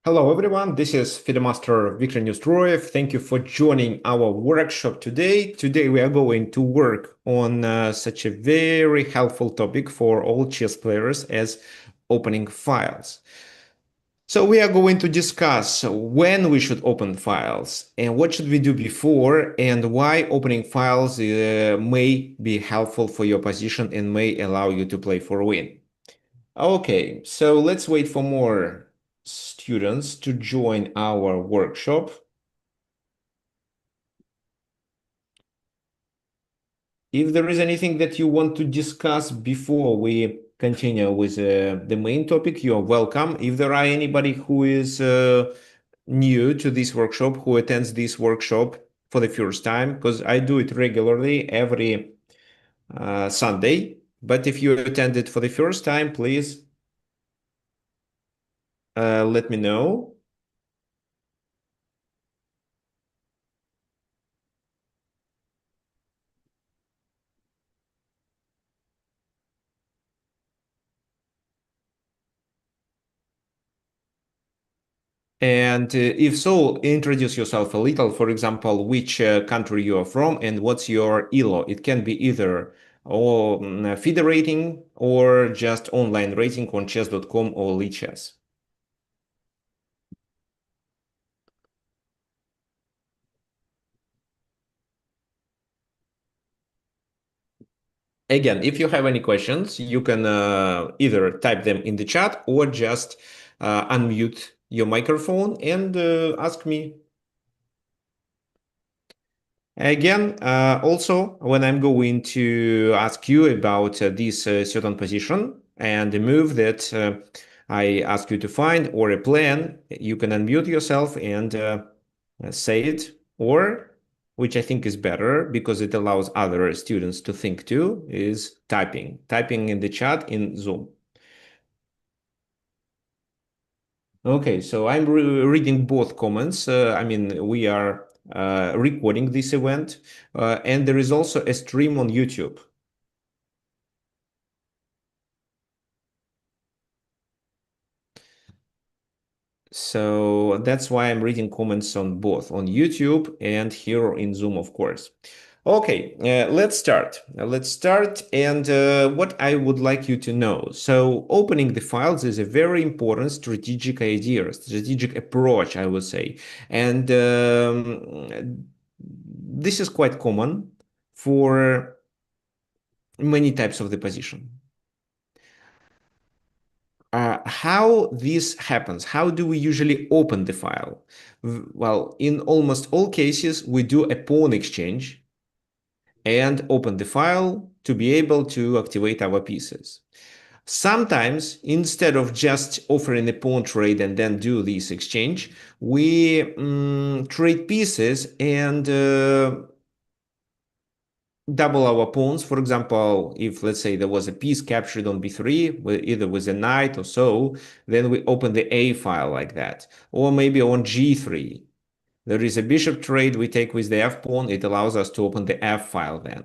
Hello everyone, this is FideMaster Viktor Neustroyev. Thank you for joining our workshop today. Today we are going to work on such a very helpful topic for all chess players as opening files. So we are going to discuss when we should open files and what should we do before and why opening files may be helpful for your position and may allow you to play for a win. Okay, so let's wait for more students to join our workshop. If there is anything that you want to discuss before we continue with the main topic, you are welcome. If there are anybody who is new to this workshop, who attends this workshop for the first time, because I do it regularly every Sunday, but if you attend it for the first time, please let me know. And if so, introduce yourself a little. For example, which country you are from and what's your ELO. It can be either FIDE rating or just online rating on chess.com or Lichess. Again, if you have any questions, you can either type them in the chat or just unmute your microphone and ask me. Again, also, when I'm going to ask you about this certain position and a move that I ask you to find or a plan, you can unmute yourself and say it, or, which I think is better because it allows other students to think too, is typing in the chat in Zoom. Okay, so I'm reading both comments. I mean, we are recording this event, and there is also a stream on YouTube. So that's why I'm reading comments on both on YouTube and here in Zoom, of course. Okay, let's start. Let's start. And what I would like you to know. So opening the files is a very important strategic idea, strategic approach, I would say. And this is quite common for many types of the position. How this happens, how do we usually open the file? Well, in almost all cases, we do a pawn exchange and open the file to be able to activate our pieces. Sometimes, instead of just offering a pawn trade and then do this exchange, we trade pieces and double our pawns. For example, if let's say there was a piece captured on b3, either with a knight or so, then we open the a file like that. Or maybe on g3, there is a bishop trade we take with the f pawn. It allows us to open the f file then.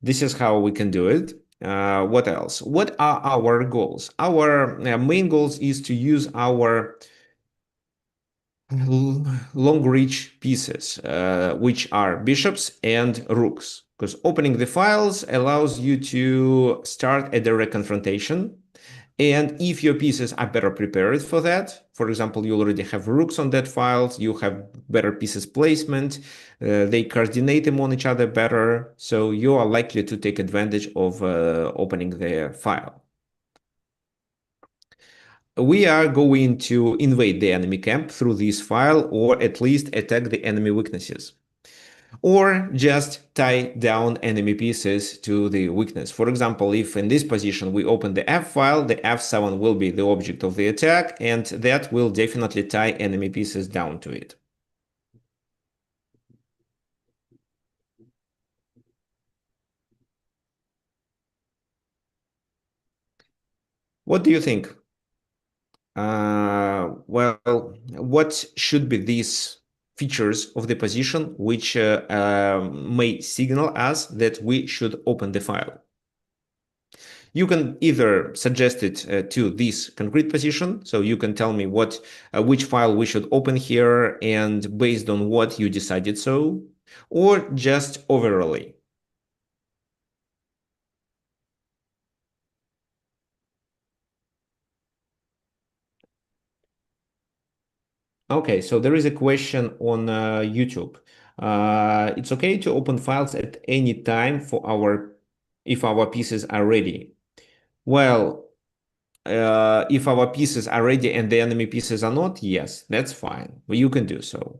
This is how we can do it. What else? What are our goals? Our main goals is to use our long reach pieces, which are bishops and rooks, because opening the files allows you to start a direct confrontation. And if your pieces are better prepared for that, for example, you already have rooks on that file, you have better pieces placement, they coordinate among each other better, so you are likely to take advantage of opening the file. We are going to invade the enemy camp through this file, or at least attack the enemy weaknesses, or just tie down enemy pieces to the weakness. For example, if in this position we open the F file, the F7 will be the object of the attack, and that will definitely tie enemy pieces down to it. What do you think? Well, what should be these features of the position which may signal us that we should open the file? You can either suggest it to this concrete position, so you can tell me which file we should open here and based on what you decided so, or just overall. Okay, so there is a question on YouTube. It's okay to open files at any time for if our pieces are ready. Well, if our pieces are ready and the enemy pieces are not, yes, that's fine. But you can do so.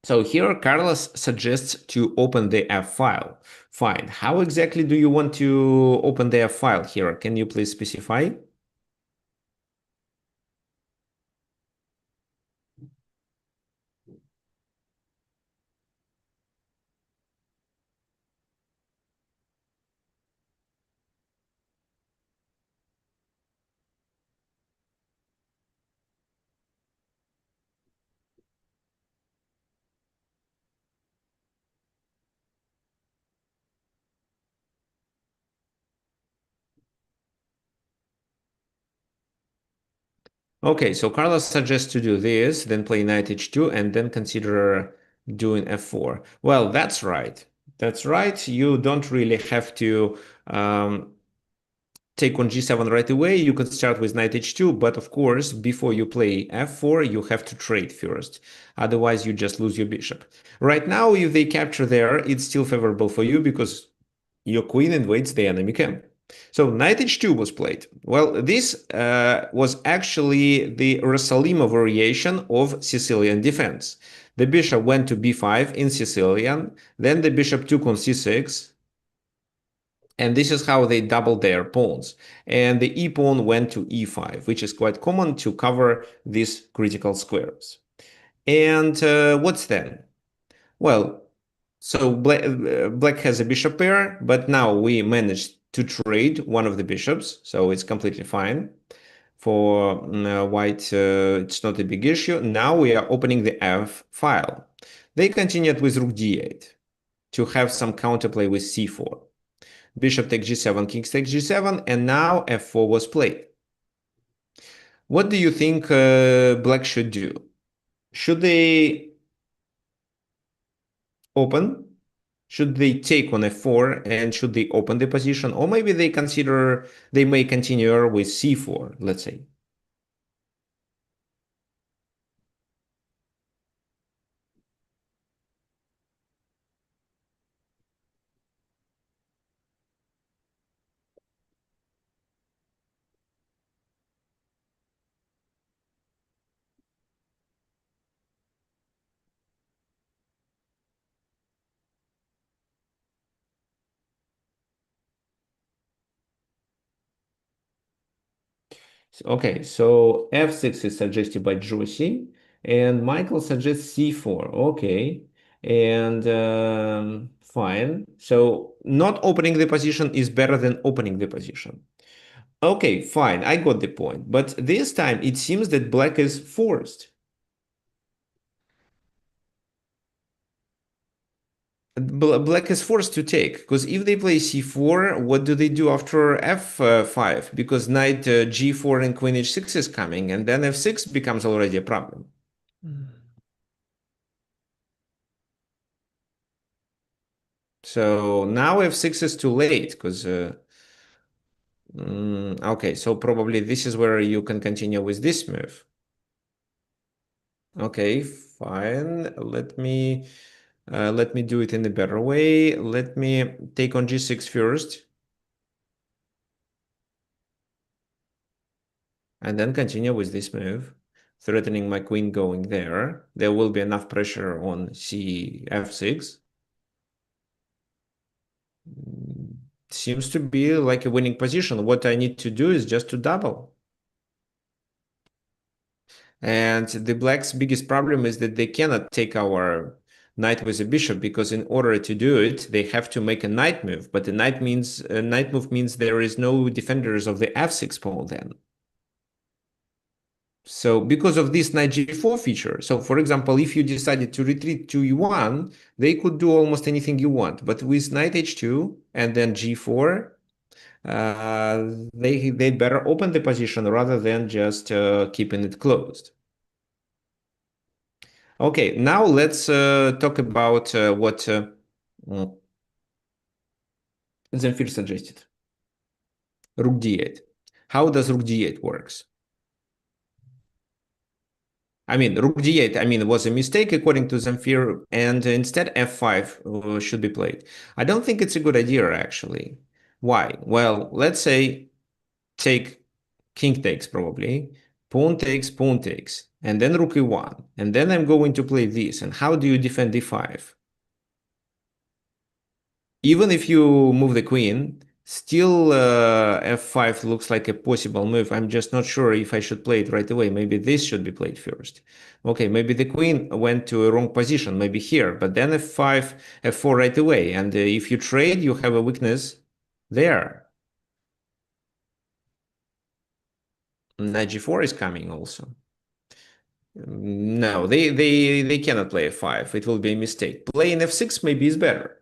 So here Carlos suggests to open the F file. Fine. How exactly do you want to open the F file here? Can you please specify? Okay, so Carlos suggests to do this, then play knight h2, and then consider doing f4. Well, that's right. That's right. You don't really have to take on g7 right away. You can start with knight h2, but of course, before you play f4, you have to trade first. Otherwise, you just lose your bishop. Right now, if they capture there, it's still favorable for you because your queen invades the enemy camp. So knight h2 was played. Well, this was actually the Rosalima variation of Sicilian defense. The bishop went to b5 in Sicilian, then the bishop took on c6, and this is how they doubled their pawns. And the e pawn went to e5, which is quite common to cover these critical squares. And what's then? Well, so black has a bishop pair, but now we managed to trade one of the bishops, so it's completely fine. For white, it's not a big issue. Now we are opening the F file. They continued with rook d8 to have some counterplay with c4. Bishop takes g7, king takes g7, and now f4 was played. What do you think black should do? Should they open? Should they take on f4 and should they open the position? Or maybe they may continue with c4, let's say. Okay, so f6 is suggested by Josie, and Michael suggests c4. Okay, and fine. So not opening the position is better than opening the position. Okay, fine. I got the point. But this time it seems that black is forced. Black is forced to take because if they play c4, what do they do after f5? Because knight g4 and queen h6 is coming, and then f6 becomes already a problem. So now f6 is too late because okay, so probably this is where you can continue with this move. Okay, fine. Let me do it in a better way. Let me take on g6 first, and then continue with this move, threatening my queen going there. There will be enough pressure on c f6. Seems to be like a winning position. What I need to do is just to double. And the black's biggest problem is that they cannot take our knight with a bishop because in order to do it, they have to make a knight move. But a knight move means there is no defenders of the f6 pawn then. So because of this knight g4 feature, so for example, if you decided to retreat to e1, they could do almost anything you want. But with knight h2 and then g4, they better open the position rather than just keeping it closed. Okay, now let's talk about what Zemfir suggested. Rook d8. How does rook d8 works? I mean, rook d8, it was a mistake according to Zamfir, and instead f5 should be played. I don't think it's a good idea, actually. Why? Well, let's say take king takes probably, pawn takes, and then rook e1, and then I'm going to play this. And how do you defend e5? Even if you move the queen, still f5 looks like a possible move. I'm just not sure if I should play it right away. Maybe this should be played first. Okay, maybe the queen went to a wrong position, maybe here, but then f5, f4 right away. And if you trade, you have a weakness there. Knight g4 is coming also. No, they cannot play f5. It will be a mistake. Playing f6 maybe is better.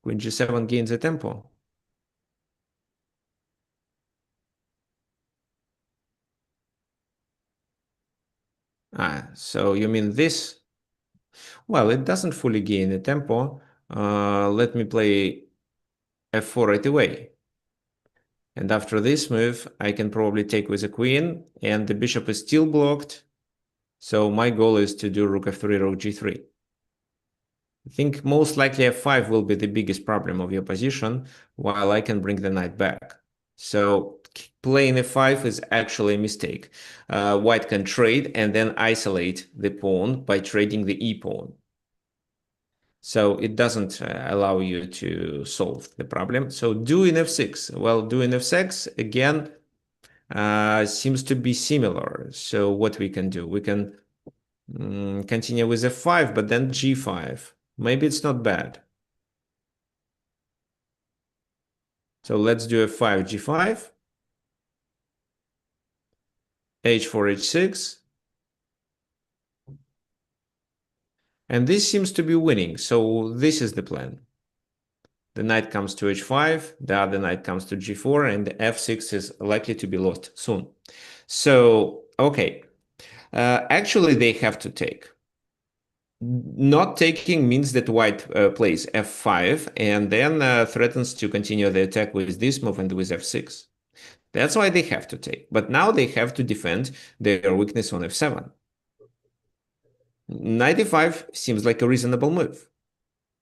Queen g7 gains a tempo. So you mean this? Well, it doesn't fully gain the tempo. Let me play f4 right away. And after this move, I can probably take with a queen, and the bishop is still blocked. So my goal is to do rook f3, rook g3. I think most likely f5 will be the biggest problem of your position, while I can bring the knight back. So playing f5 is actually a mistake. White can trade and then isolate the pawn by trading the e-pawn. So it doesn't allow you to solve the problem. So doing f6. Well, doing f6, again, seems to be similar. So what we can do? We can continue with f5, but then g5. Maybe it's not bad. So let's do f5, g5, h4, h6. And this seems to be winning. So this is the plan. The knight comes to h5, the other knight comes to g4, and the f6 is likely to be lost soon. So, okay. Actually, they have to take. Not taking means that white plays f5 and then threatens to continue the attack with this move and with f6. That's why they have to take. But now they have to defend their weakness on f7. Knight e5 seems like a reasonable move.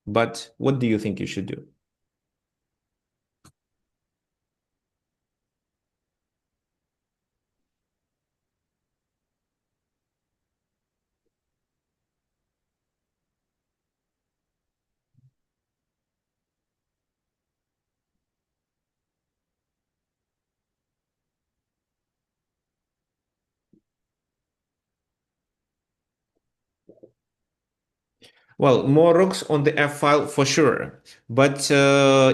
But what do you think you should do? Well, more rooks on the f file for sure. But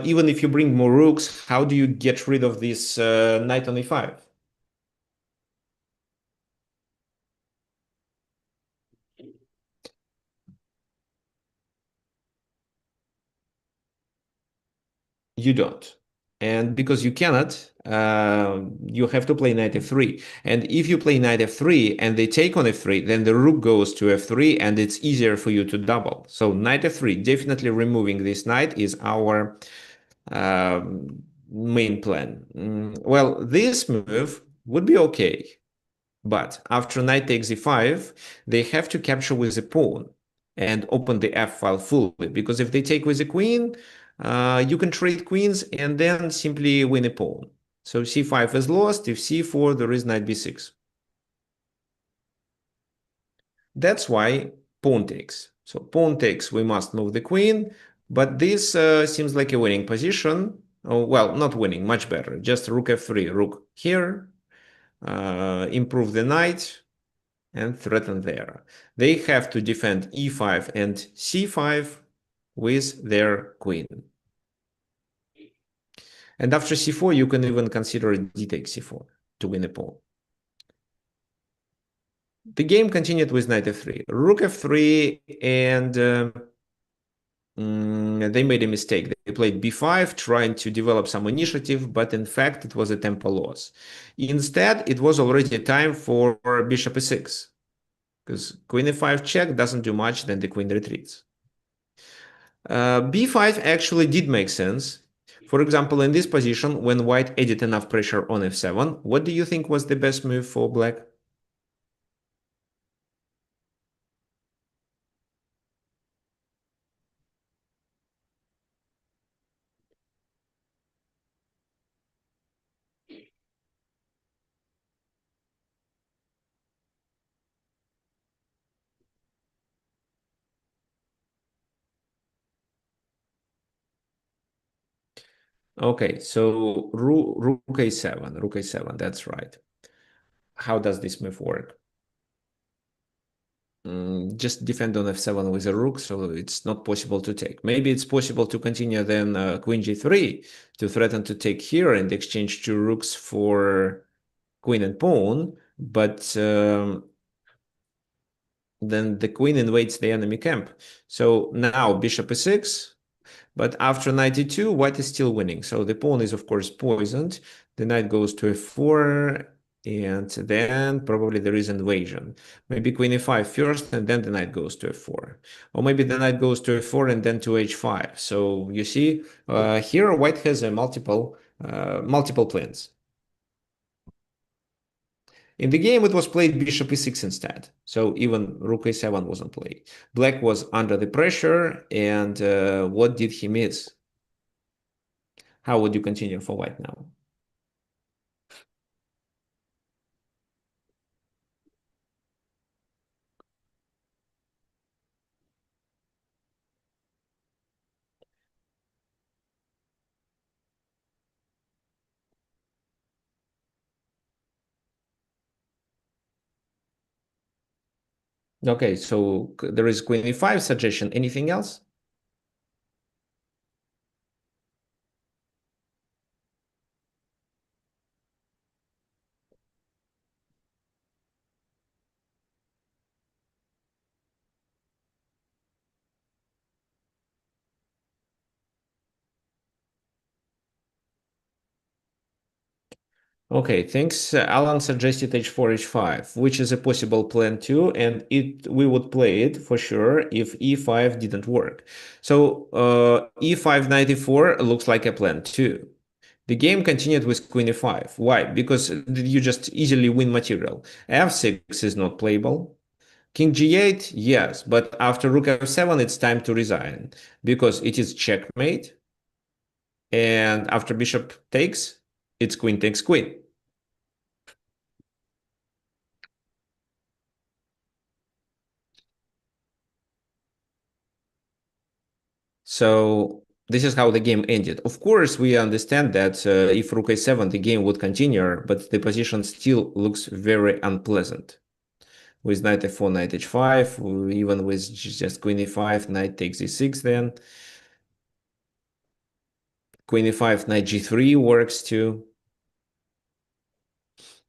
even if you bring more rooks, how do you get rid of this knight on e5? You don't. And because you cannot, you have to play knight f3. And if you play knight f3 and they take on f3, then the rook goes to f3 and it's easier for you to double. So knight f3, definitely removing this knight is our main plan. Well, this move would be okay. But after knight takes e5, they have to capture with a pawn and open the f file fully. Because if they take with a queen, you can trade queens and then simply win a pawn. So c5 is lost. If c4, there is knight b6. That's why pawn takes. So pawn takes, we must move the queen. But this seems like a winning position. Oh, well, not winning, much better. Just rook f3, rook here. Improve the knight and threaten there. They have to defend e5 and c5 with their queen. And after c4, you can even consider d takes c4 to win a pawn. The game continued with knight f3, rook f3, and they made a mistake. They played b5, trying to develop some initiative, but in fact, it was a tempo loss. Instead, it was already time for bishop e6, because queen e5 check doesn't do much, then the queen retreats. b5 actually did make sense. For example, in this position, when white added enough pressure on f7, what do you think was the best move for black? Okay, so rook a7, rook a7, that's right. How does this move work? Just defend on f7 with a rook, so it's not possible to take. Maybe it's possible to continue then queen g3 to threaten to take here and exchange two rooks for queen and pawn, but then the queen invades the enemy camp. So now bishop e6, but after knight e2, white is still winning. So the pawn is, of course, poisoned. The knight goes to f4, and then probably there is invasion. Maybe queen e5 first, and then the knight goes to f4. Or maybe the knight goes to f4 and then to h5. So you see, here white has a multiple plans. In the game, it was played bishop e6 instead, so even rook a7 wasn't played. Black was under the pressure, and what did he miss? How would you continue for white now? Okay, so there is queen e5 suggestion. Anything else? Okay, thanks. Alan suggested h4, h5, which is a possible plan too, and we would play it for sure if e5 didn't work. So e5 knight e4 looks like a plan too. The game continued with queen e5. Why? Because you just easily win material. f6 is not playable. King g8, yes, but after rook f7, it's time to resign because it is checkmate. And after bishop takes, it's queen takes queen. So this is how the game ended. Of course, we understand that if rook a7, the game would continue, but the position still looks very unpleasant. With knight f4, knight h5, even with just queen e5, knight takes e6 then. Queen e5, knight g3 works too.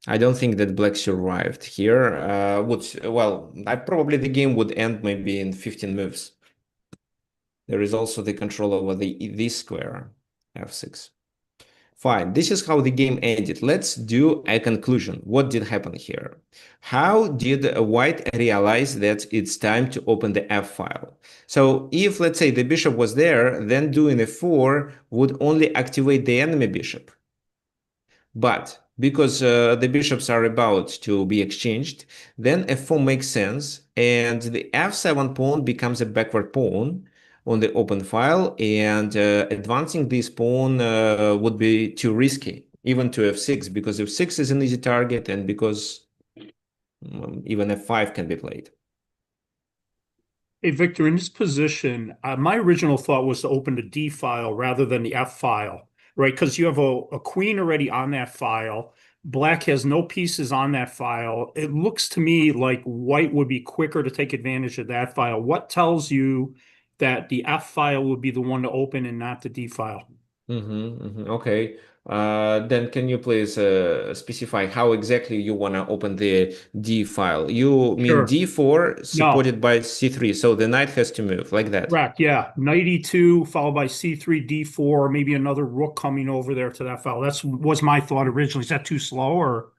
I don't think that black survived here. Probably the game would end maybe in 15 moves. There is also the control over this square, f6. Fine, this is how the game ended. Let's do a conclusion. What did happen here? How did white realize that it's time to open the f file? So if, let's say, the bishop was there, then doing f4 would only activate the enemy bishop. But because the bishops are about to be exchanged, then f4 makes sense, and the f7 pawn becomes a backward pawn on the open file, and advancing this pawn would be too risky, even to f6, because f6 is an easy target, and because even f5 can be played. Hey, Victor, in this position, my original thought was to open the D file rather than the F file, right? Because you have a queen already on that file. Black has no pieces on that file. It looks to me like white would be quicker to take advantage of that file. What tells you that the F file would be the one to open and not the D file? Okay. Then can you please specify how exactly you want to open the D file? You mean Sure. D4 No, supported by C3, so the knight has to move like that. correct. Yeah. Knight E2 followed by C3, D4, maybe another rook coming over there to that file. That's was my thought originally. Is that too slow or?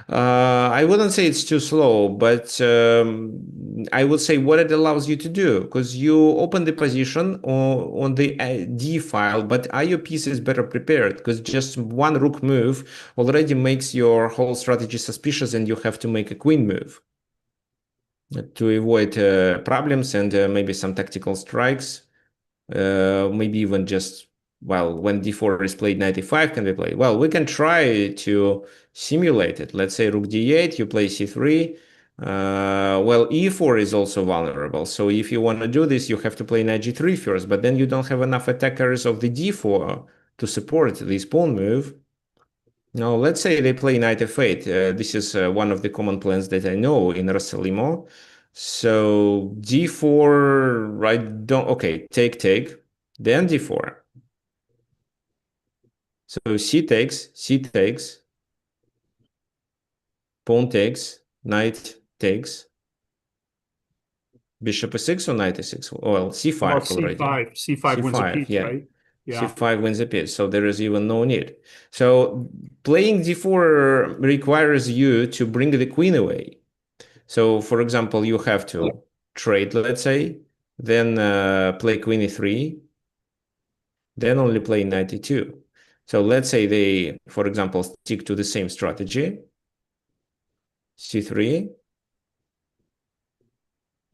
I wouldn't say it's too slow, but I would say what it allows you to do, because you open the position on the D file, but are your pieces better prepared? Because just one rook move already makes your whole strategy suspicious, and you have to make a queen move to avoid problems and maybe some tactical strikes. Maybe even just, well, when d4 is played, 95 can be played. Well, we can try to simulate it. Let's say rook d8, you play c3. Well, e4 is also vulnerable. So if you want to do this, you have to play knight g3 first, but then you don't have enough attackers of the d4 to support this pawn move. Now, let's say they play knight f8. This is one of the common plans that I know in Rossalimo. So d4, I don't, okay, take, then d4. So c takes, pawn takes, knight takes, bishop e6 or knight e6? Well, About c5 already. C5. C5 wins a c5, piece, yeah. right? Yeah. c5 wins a piece, so there is even no need. So playing d4 requires you to bring the queen away. So, for example, you have to trade, let's say, then play queen e3, then only play knight e2. So let's say they, for example, stick to the same strategy, c3,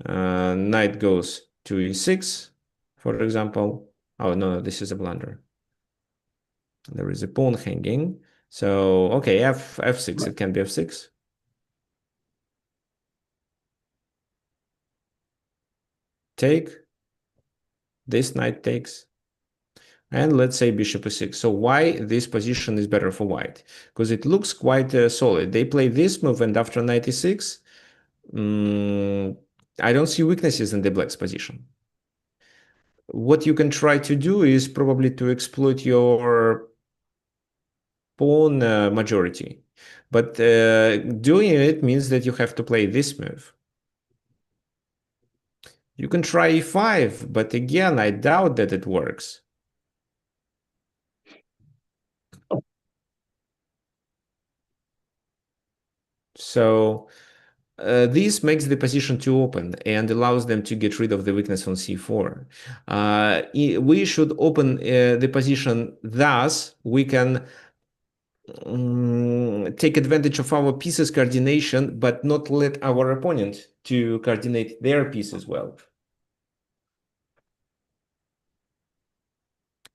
knight goes to e6, for example. Oh, no, this is a blunder. There is a pawn hanging. So, okay, f6, it can be f6. Take, this knight takes. And let's say bishop e6. So why this position is better for white? Because it looks quite solid. They play this move, and after knight e6, I don't see weaknesses in the black's position. What you can try to do is probably to exploit your pawn majority. But doing it means that you have to play this move. You can try e5, but again, I doubt that it works. So this makes the position too open and allows them to get rid of the weakness on c4. We should open the position thus we can take advantage of our pieces coordination, but not let our opponent to coordinate their pieces well.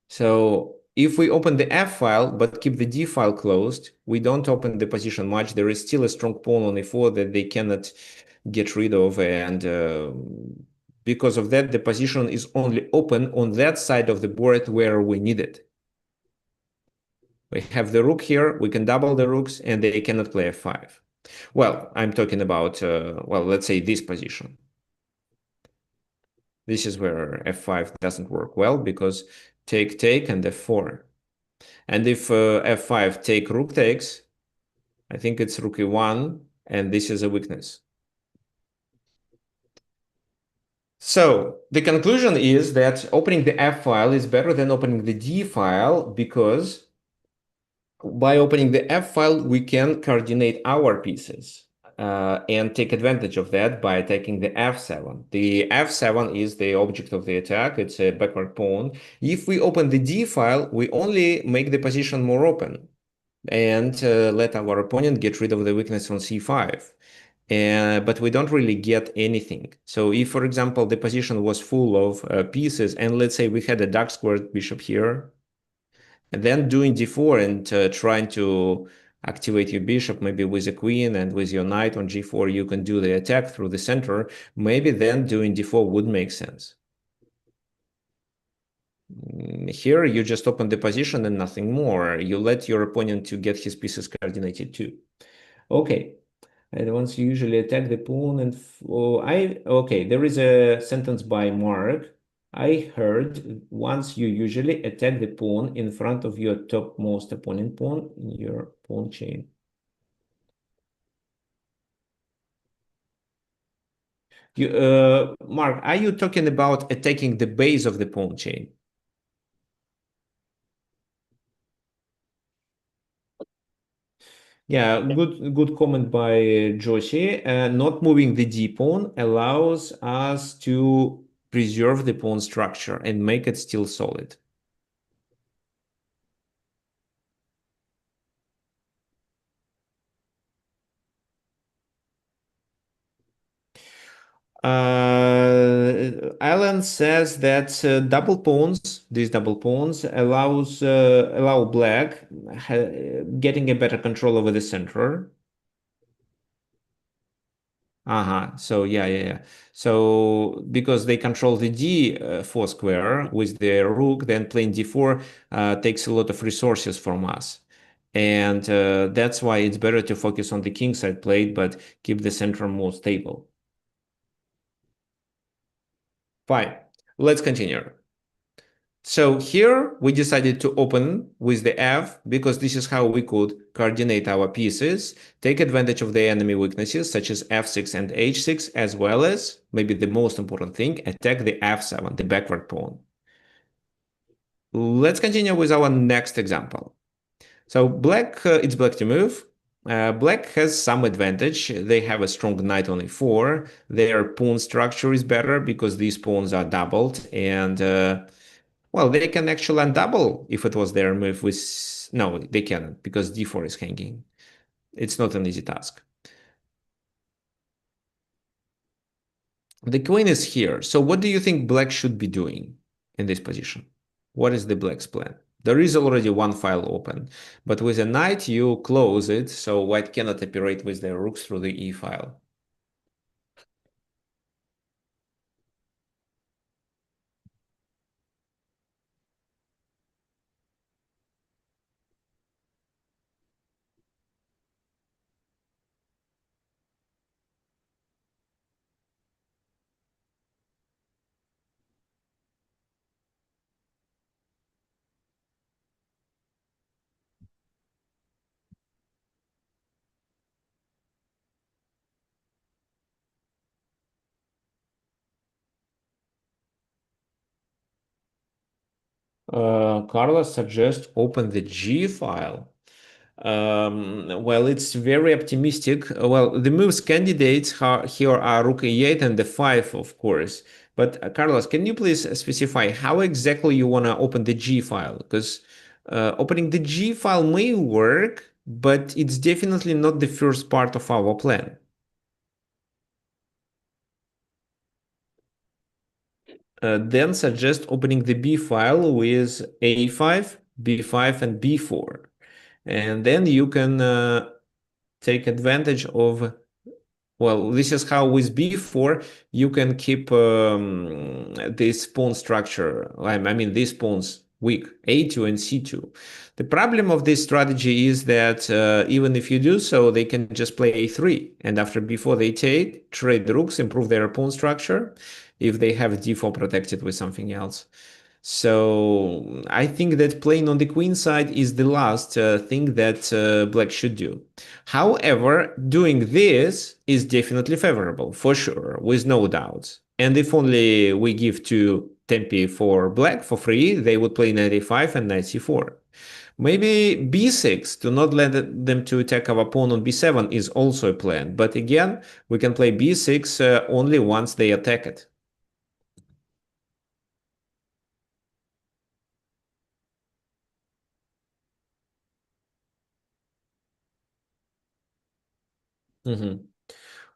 So if we open the F file, but keep the D file closed, we don't open the position much. There is still a strong pawn on E4 that they cannot get rid of. And because of that, the position is only open on that side of the board where we need it. We have the rook here, we can double the rooks, and they cannot play F5. Well, I'm talking about, well, let's say this position. This is where F5 doesn't work well because take, and F4. And if f5 take rook takes, I think it's rook e1, and this is a weakness. So the conclusion is that opening the F file is better than opening the D file because by opening the F file, we can coordinate our pieces and take advantage of that by attacking the F7. The F7 is the object of the attack. It's a backward pawn. If we open the D file, we only make the position more open and let our opponent get rid of the weakness on c5. But we don't really get anything. So if, for example, the position was full of pieces, and let's say we had a dark squared bishop here, and then doing d4 and trying to activate your bishop, maybe with a queen and with your knight on g4, you can do the attack through the center. Maybe then doing d4 would make sense. Here, you just open the position and nothing more. You let your opponent to get his pieces coordinated too. Okay. And once you usually attack the pawn and okay, there is a sentence by Mark. I heard once you usually attack the pawn in front of your topmost opponent pawn in your pawn chain. Mark, are you talking about attacking the base of the pawn chain? Yeah, good comment by Joshi. Not moving the d pawn allows us to preserve the pawn structure and make it still solid. Alan says that double pawns, these double pawns, allow black getting a better control over the center. So yeah. So because they control the d4 square with the rook, then playing d4 takes a lot of resources from us. And that's why it's better to focus on the kingside plate, but keep the center more stable. Fine. Let's continue. So here we decided to open with the F because this is how we could coordinate our pieces, take advantage of the enemy weaknesses such as F6 and H6, as well as, maybe the most important thing, attack the F7, the backward pawn. Let's continue with our next example. So it's black to move. Black has some advantage. They have a strong knight on e4. Their pawn structure is better because these pawns are doubled and well, they can actually undouble if it was their move with... No, they cannot because d4 is hanging. It's not an easy task. The queen is here. So what do you think black should be doing in this position? What is the black's plan? There is already one file open, but with a knight you close it, so white cannot operate with their rooks through the e file. Carlos suggests open the G file. Well, it's very optimistic. Well, the moves candidates here are rook e8 and the 5, of course. But Carlos, can you please specify how exactly you want to open the G file? Because opening the G file may work, but it's definitely not the first part of our plan. Then suggest opening the B file with A5, B5, and B4. And then you can take advantage of, well, this is how with b4 you can keep this pawn structure. I mean, these pawns weak, a2 and c2. The problem of this strategy is that even if you do so, they can just play a3, and after b4 they take, trade rooks, improve their pawn structure if they have d4 protected with something else. So I think that playing on the queen side is the last thing that black should do. However, doing this is definitely favorable, for sure, with no doubts. And if only we give to Tempe for black for free, they would play knight a5 and knight c4. Maybe b6 to not let them to attack our pawn on b7 is also a plan. But again, we can play b6 only once they attack it. Mm-hmm.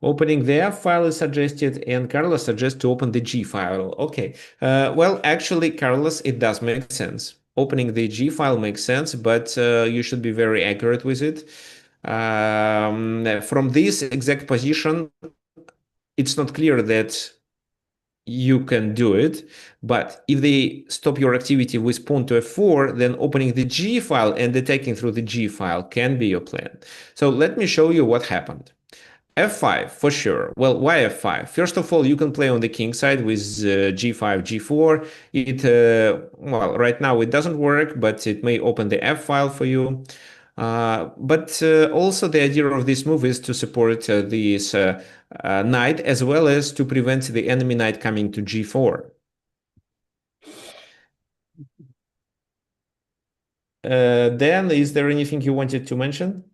Opening the F file is suggested, and Carlos suggests to open the G file. Okay. Well, actually, Carlos, it does make sense. Opening the G file makes sense, but you should be very accurate with it. From this exact position, it's not clear that you can do it. But if they stop your activity with pawn to f4, then opening the G file and attacking through the G file can be your plan. So let me show you what happened. F5 for sure. Well, why F5? First of all, you can play on the king side with G5, G4. Well, right now it doesn't work, but it may open the F file for you. But also the idea of this move is to support this knight as well as to prevent the enemy knight coming to G4. Dan, is there anything you wanted to mention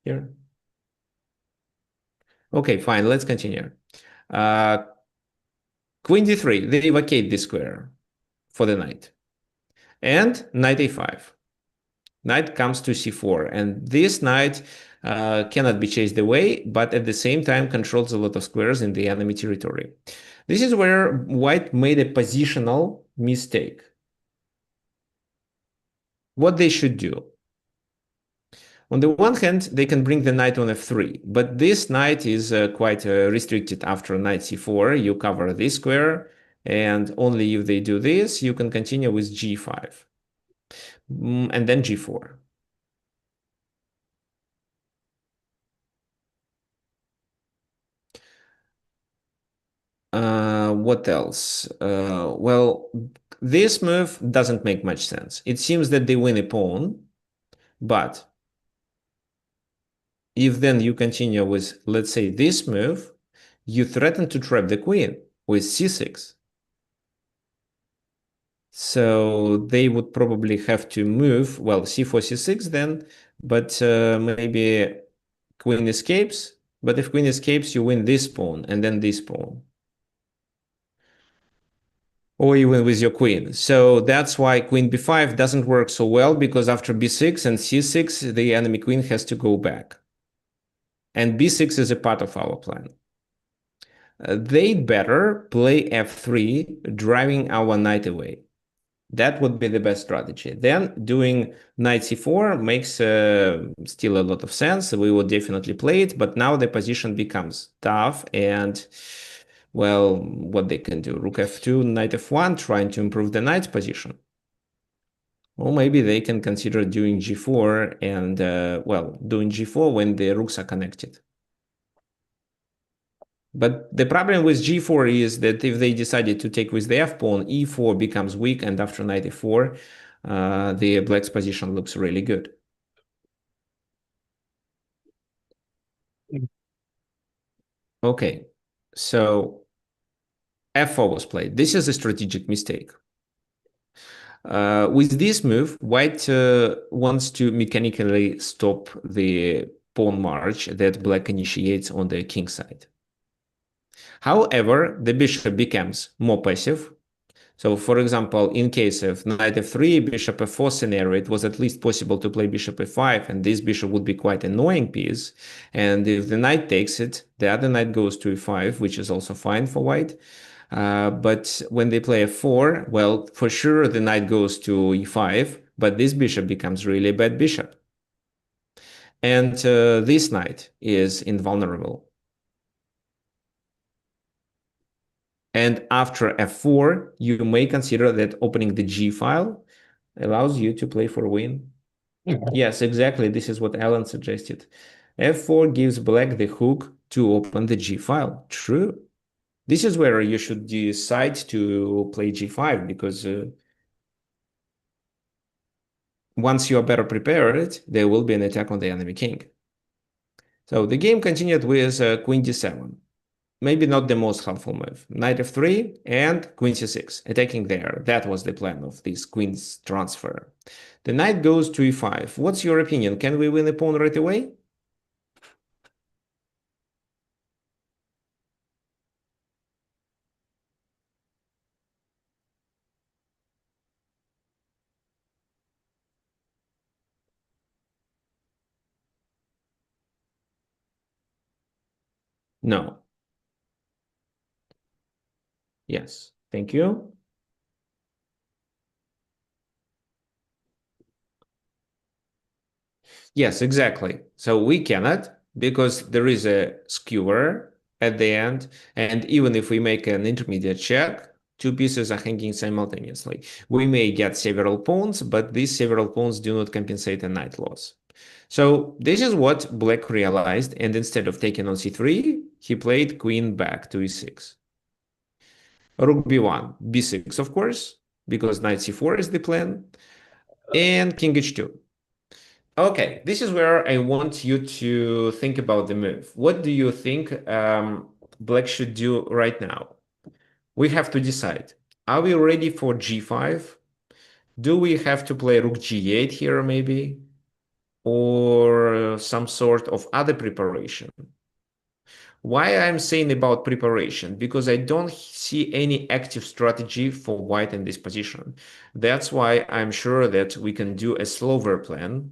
here? Okay, fine. Let's continue. Uh, Queen d3, they vacate the square for the knight. And knight a5. Knight comes to c4. And this knight cannot be chased away, but at the same time controls a lot of squares in the enemy territory. This is where white made a positional mistake. What they should do. On the one hand, they can bring the knight on f3, but this knight is quite restricted after knight c4. You cover this square, and only if they do this, you can continue with g5, and then g4. What else? Well, this move doesn't make much sense. It seems that they win a pawn, but if then you continue with, let's say, this move, you threaten to trap the queen with c6. So they would probably have to move, well, c4, c6 then, but maybe queen escapes. But if queen escapes, you win this pawn and then this pawn. Or you win with your queen. So that's why queen b5 doesn't work so well, because after b6 and c6, the enemy queen has to go back. And b6 is a part of our plan. They'd better play f3, driving our knight away. That would be the best strategy. Then doing knight c4 makes still a lot of sense. We would definitely play it, but now the position becomes tough. And, well, what they can do? Rook f2, knight f1, trying to improve the knight's position. Or maybe they can consider doing g4 and, well, doing g4 when the rooks are connected. But the problem with g4 is that if they decided to take with the f-pawn, e4 becomes weak, and after knight e4, the black's position looks really good. Okay, so f4 was played. This is a strategic mistake. With this move, white wants to mechanically stop the pawn march that black initiates on the king side. However, the bishop becomes more passive. So, for example, in case of knight f3, bishop f4 scenario, it was at least possible to play bishop f5, and this bishop would be quite an annoying piece. And if the knight takes it, the other knight goes to e5, which is also fine for white. But when they play f4, well, for sure the knight goes to e5, but this bishop becomes really a bad bishop. And this knight is invulnerable. And after f4, you may consider that opening the g file allows you to play for a win. Yes, exactly. This is what Alan suggested. f4 gives black the hook to open the g file. True. This is where you should decide to play g5, because once you are better prepared, there will be an attack on the enemy king. So the game continued with queen d7. Maybe not the most helpful move. Knight f3 and queen c6, attacking there. That was the plan of this queen's transfer. The knight goes to e5. What's your opinion? Can we win the pawn right away? No. Yes. Thank you. Yes, exactly. So we cannot, because there is a skewer at the end. And even if we make an intermediate check, two pieces are hanging simultaneously. We may get several pawns, but these several pawns do not compensate a knight loss. So this is what black realized, and instead of taking on c3, he played queen back to e6. Rook b1, b6, of course, because knight c4 is the plan, and king h2. Okay, this is where I want you to think about the move. What do you think black should do right now? We have to decide. Are we ready for g5? Do we have to play rook g8 here, maybe? Or some sort of other preparation? Why I'm saying about preparation? Because I don't see any active strategy for white in this position. That's why I'm sure that we can do a slower plan.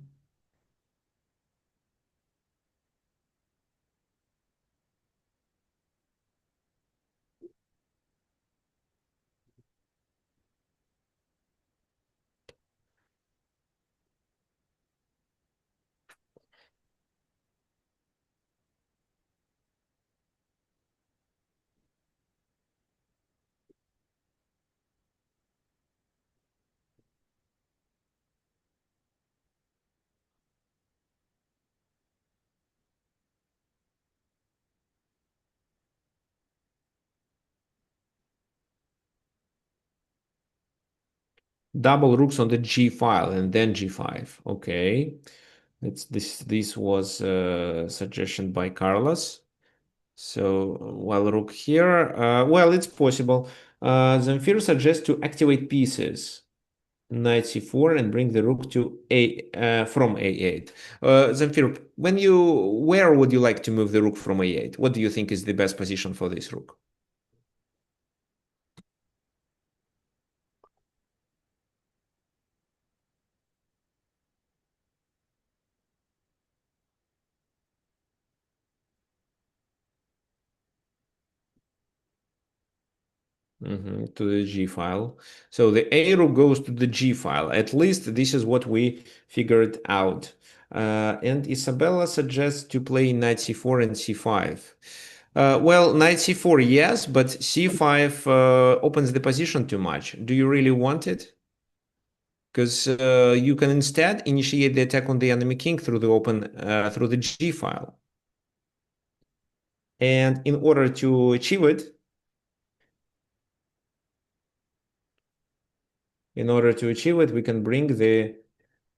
Double rooks on the g file and then g5. Okay. This was a suggestion by Carlos. So while rook here, well, it's possible. Zamfir suggests to activate pieces, knight c4, and bring the rook to a from a8. Zamfir, where would you like to move the rook from a8? What do you think is the best position for this rook? To the G file. So the arrow goes to the G file. At least this is what we figured out. And Isabella suggests to play knight c4 and c5. Well, knight c4, yes, but c5 opens the position too much. Do you really want it? Because you can instead initiate the attack on the enemy king through the G file. And in order to achieve it, we can bring the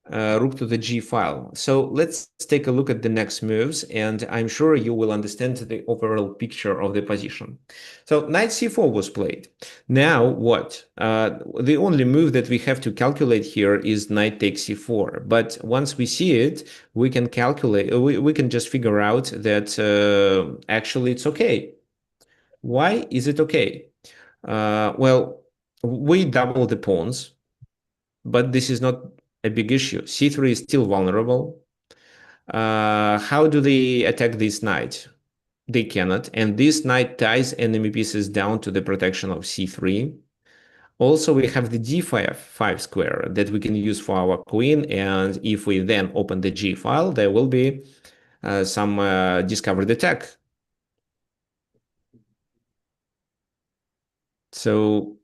rook to the G file. So let's take a look at the next moves, and I'm sure you will understand the overall picture of the position. So knight c4 was played. Now what? The only move that we have to calculate here is knight takes c4. But once we see it, we can calculate. We can just figure out that actually it's okay. Why is it okay? Well, we double the pawns, but this is not a big issue. c3 is still vulnerable. How do they attack this knight? They cannot, and this knight ties enemy pieces down to the protection of c3. Also, we have the d5 square that we can use for our queen, and if we then open the g file, there will be some discovered attack. So,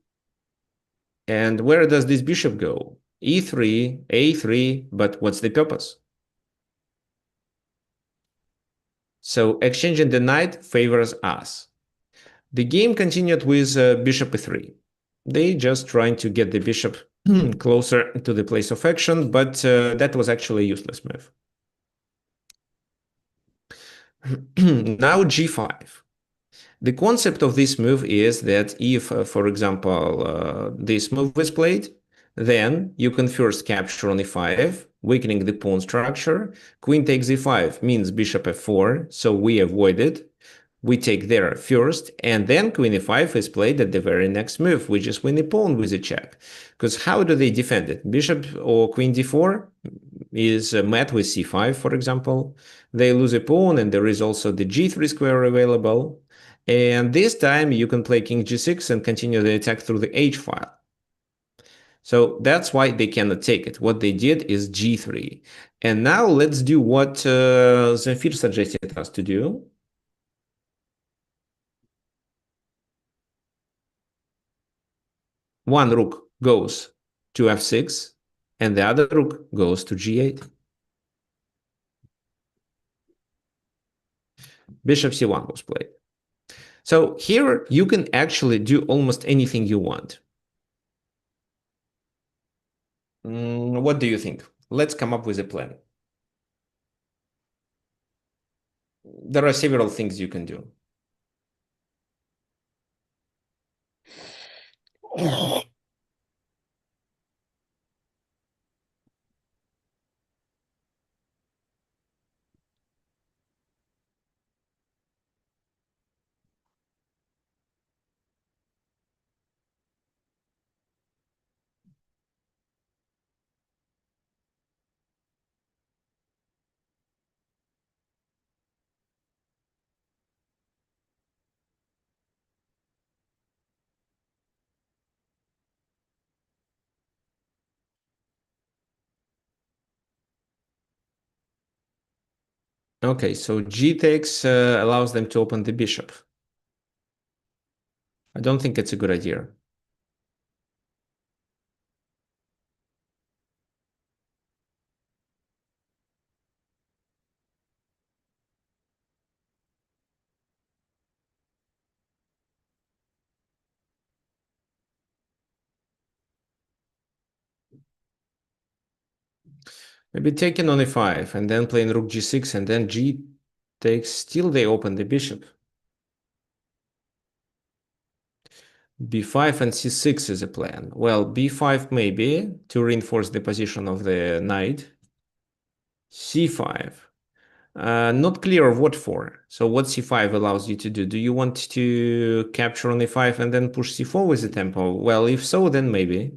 and where does this bishop go? e3, a3, but what's the purpose? So exchanging the knight favors us. The game continued with bishop e3. They just trying to get the bishop closer to the place of action, but that was actually a useless move. Now g5. The concept of this move is that if, for example, this move is played, then you can first capture on e5, weakening the pawn structure. Queen takes e5 means bishop f4, so we avoid it. We take there first, and then queen e5 is played at the very next move, which is win the pawn with a check. Because how do they defend it? Bishop or queen d4 is met with c5, for example. They lose a pawn, and there is also the g3 square available. And this time you can play king g6 and continue the attack through the h file. So that's why they cannot take it. What they did is g3. And now let's do what Zamfir suggested us to do. One rook goes to f6, and the other rook goes to g8. Bishop c1 was played. So here you can actually do almost anything you want. What do you think? Let's come up with a plan. There are several things you can do. Okay, so g takes allows them to open the bishop. I don't think it's a good idea. Maybe taking on a5 and then playing rook g6 and then g takes, still they open the bishop. b5 and c6 is a plan. Well, b5 maybe to reinforce the position of the knight. c5. Not clear of what for. So what c5 allows you to do? Do you want to capture on a5 and then push c4 with the tempo? Well, if so, then maybe.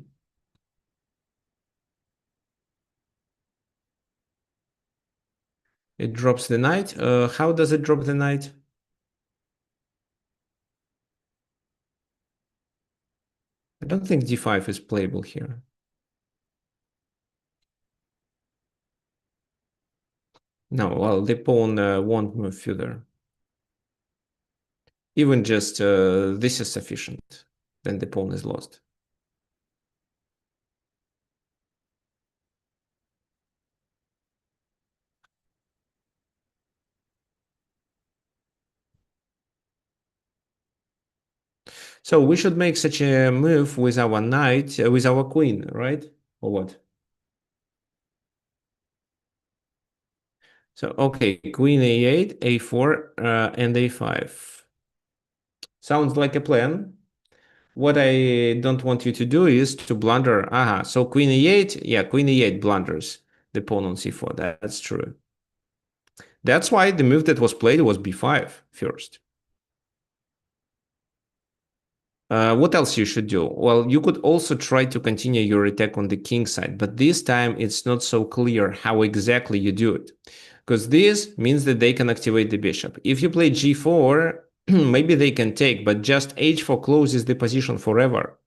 It drops the knight. How does it drop the knight? I don't think d5 is playable here. No, well, the pawn won't move further. Even just this is sufficient. Then the pawn is lost. So we should make such a move with our knight, with our queen, right? Or what? So, okay, queen a8, a4, and a5. Sounds like a plan. What I don't want you to do is to blunder. Aha, so queen e8, yeah, queen e8 blunders the pawn on c4. That's true. That's why the move that was played was b5 first. What else you should do? Well, you could also try to continue your attack on the king side, but this time it's not so clear how exactly you do it. Because this means that they can activate the bishop. If you play g4, maybe they can take, but just h4 closes the position forever.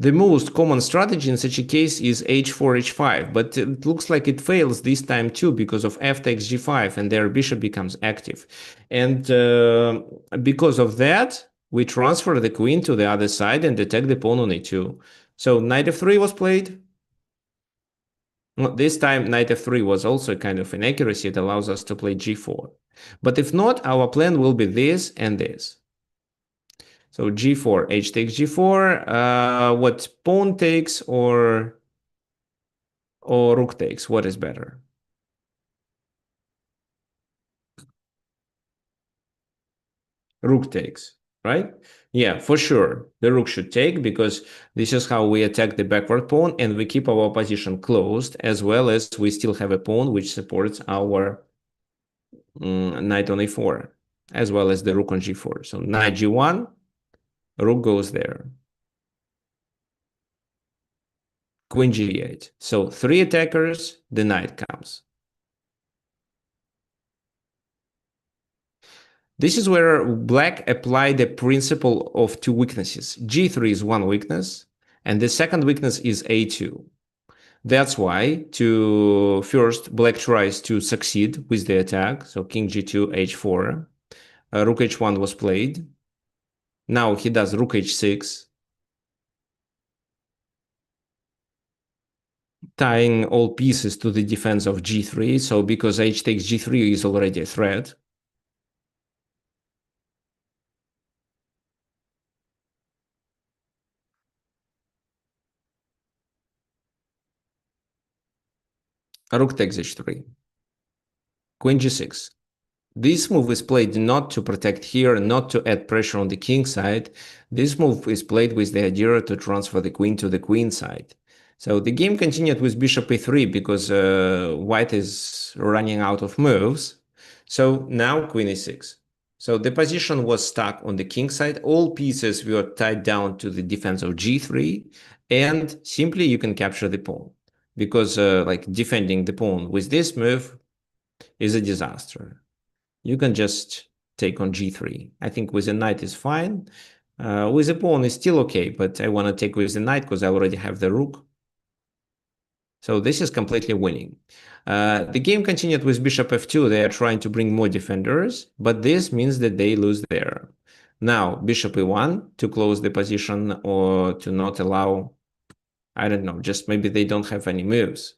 The most common strategy in such a case is h4, h5, but it looks like it fails this time too because of f takes g5 and their bishop becomes active. And because of that, we transfer the queen to the other side and attack the pawn on a2. So knight f3 was played. Well, this time knight f3 was also kind of inaccuracy. It allows us to play g4. But if not, our plan will be this and this. So g4, h takes g4. What pawn takes or rook takes? What is better? Rook takes, right? Yeah, for sure. The rook should take because this is how we attack the backward pawn and we keep our position closed as well as we still have a pawn which supports our knight on a4 as well as the rook on g4. So knight g1, rook goes there. Queen g8. So three attackers, the knight comes. This is where black apply the principle of two weaknesses. g3 is one weakness, and the second weakness is a2. That's why to first black tries to succeed with the attack. So king g2, h4. Rook h1 was played. Now he does rook h6. tying all pieces to the defense of g3. So because h takes g3 is already a threat. Rook takes h3. Queen g6. This move is played not to protect here, not to add pressure on the king side. This move is played with the idea to transfer the queen to the queen side. So the game continued with bishop a3 because white is running out of moves. So now queen a6. So the position was stuck on the king side. All pieces were tied down to the defense of g3, and simply you can capture the pawn because like defending the pawn with this move is a disaster. You can just take on g3. I think with the knight is fine. With the pawn is still okay, but I want to take with the knight because I already have the rook. So this is completely winning. The game continued with bishop f2. They are trying to bring more defenders, but this means that they lose there. Now, bishop e1 to close the position or to not allow, I don't know, just maybe they don't have any moves.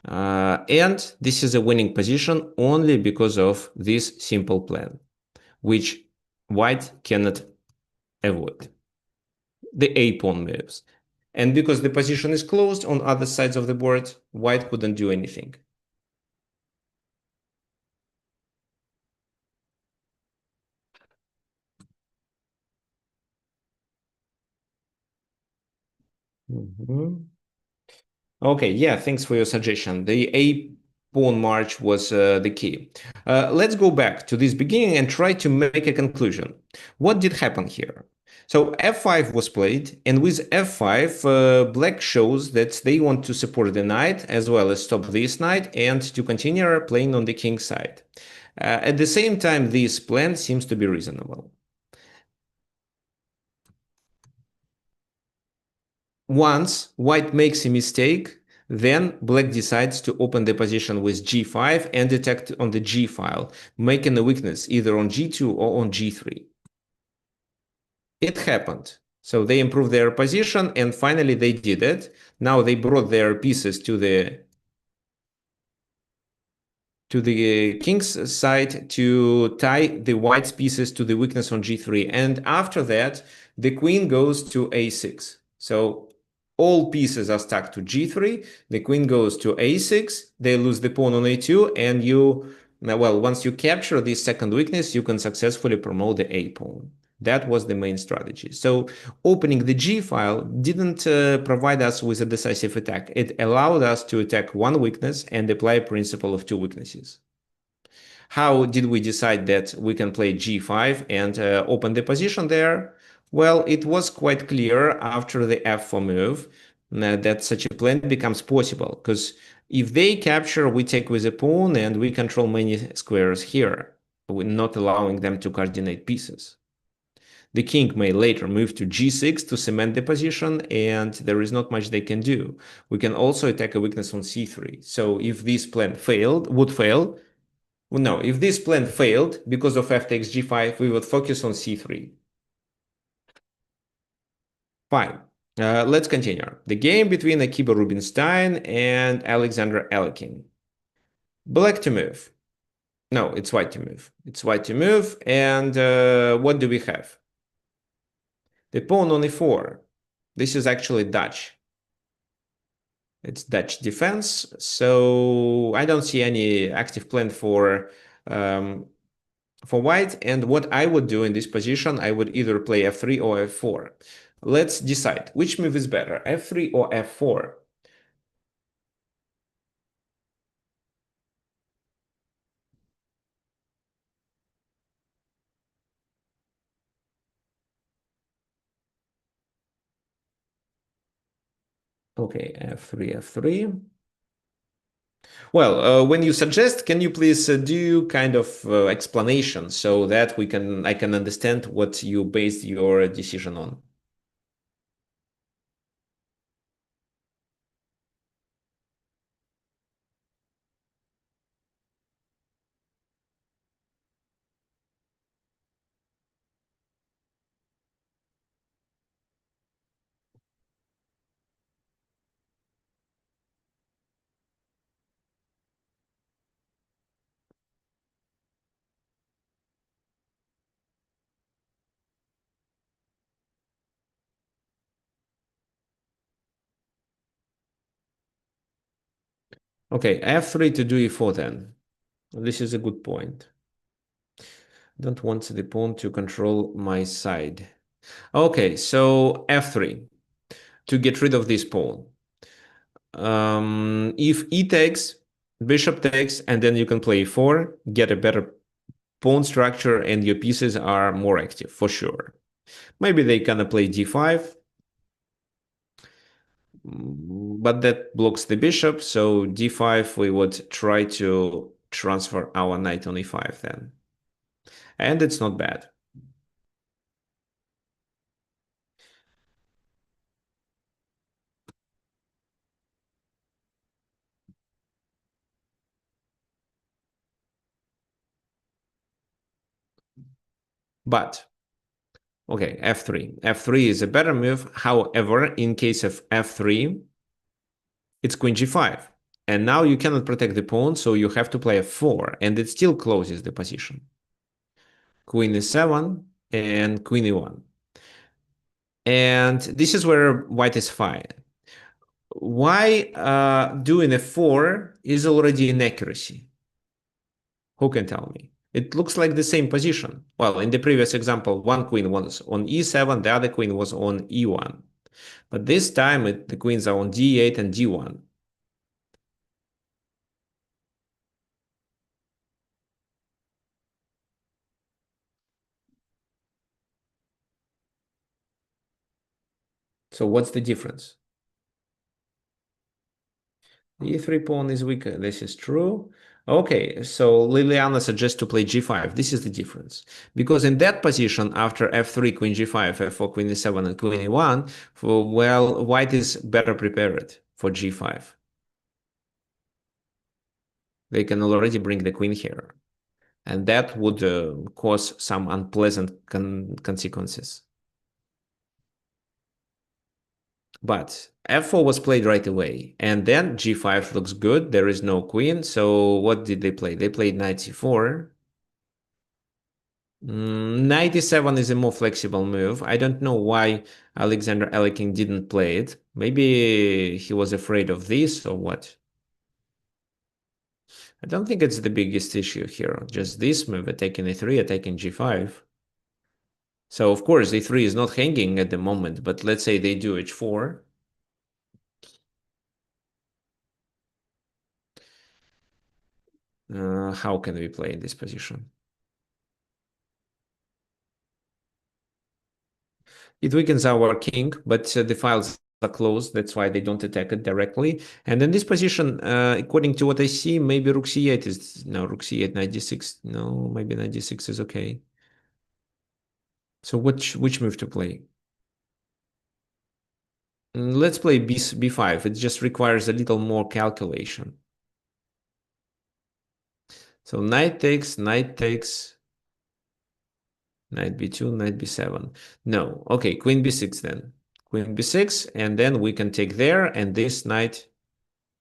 And this is a winning position only because of this simple plan, which white cannot avoid. The a-pawn moves. And because the position is closed on other sides of the board, white couldn't do anything. Mhm. Okay, yeah, thanks for your suggestion. The a pawn march was the key. Let's go back to this beginning and try to make a conclusion. What did happen here? So f5 was played, and with f5, black shows that they want to support the knight as well as stop this knight and to continue playing on the king side. At the same time, this plan seems to be reasonable. Once white makes a mistake, then black decides to open the position with g5 and attack on the g file, making a weakness either on g2 or on g3. It happened. So they improved their position and finally they did it. Now they brought their pieces to the king's side to tie the white's pieces to the weakness on g3. And after that, the queen goes to a6. So all pieces are stuck to g3. The queen goes to a6. They lose the pawn on a2. And well, once you capture this second weakness, you can successfully promote the a pawn. That was the main strategy. So opening the G file didn't provide us with a decisive attack. It allowed us to attack one weakness and apply a principle of two weaknesses. How did we decide that we can play G5 and open the position there? Well, it was quite clear after the F4 move that such a plan becomes possible, because if they capture, we take with a pawn and we control many squares here, not allowing them to coordinate pieces. The king may later move to g6 to cement the position, and there is not much they can do. We can also attack a weakness on c3. So if this plan would fail, well, no, if this plan failed because of f takes g5, we would focus on c3. Fine. Let's continue. The game between Akiba Rubinstein and Alexander Alekin. Black to move. No, it's white to move. It's white to move. And what do we have? The pawn on e4. This is actually Dutch. It's Dutch defense. So I don't see any active plan for white. And what I would do in this position, I would either play f3 or f4. Let's decide which move is better, f3 or f4. Okay, f3, f3. Well, when you suggest, can you please do kind of explanation so that I can understand what you based your decision on? Okay, f3 to do e4 then. This is a good point. Don't want the pawn to control my side. Okay, so f3 to get rid of this pawn. If e takes, bishop takes, and then you can play e4, get a better pawn structure, and your pieces are more active for sure. Maybe they gonna play d5, but that blocks the bishop. So d5, we would try to transfer our knight on e5 then, and it's not bad. But okay, f3. f3 is a better move. However, in case of f3, it's queen g5. And now you cannot protect the pawn, so you have to play f4, and it still closes the position. Queen e7 and queen e1. And this is where white is fine. Why doing f4 is already inaccuracy? Who can tell me? It looks like the same position. Well, in the previous example, one queen was on e7, the other queen was on e1. But this time, the queens are on d8 and d1. So what's the difference? The e3 pawn is weaker. This is true. Okay, so Liliana suggests to play g5. This is the difference. Because in that position, after f3, queen g5, f4, queen e7, and queen e1, well, white is better prepared for g5. They can already bring the queen here. And that would cause some unpleasant consequences. But f4 was played right away. And then g5 looks good. There is no queen. So what did they play? They played knight c4. Knight e7 is a more flexible move. I don't know why Alexander Alekhine didn't play it. Maybe he was afraid of this or what. I don't think it's the biggest issue here. Just this move, attacking e3, attacking g5. So of course e3 is not hanging at the moment, but let's say they do h4. How can we play in this position? It weakens our king, but the files are closed. That's why they don't attack it directly. And in this position, according to what I see, maybe rook c8 is... No, rook c8, knight d6. No, maybe knight d6 is okay. So which move to play? Let's play b5. It just requires a little more calculation. So knight takes, knight takes, knight b2, knight b7. No. Okay, queen b6 then. Queen b6, and then we can take there, and this knight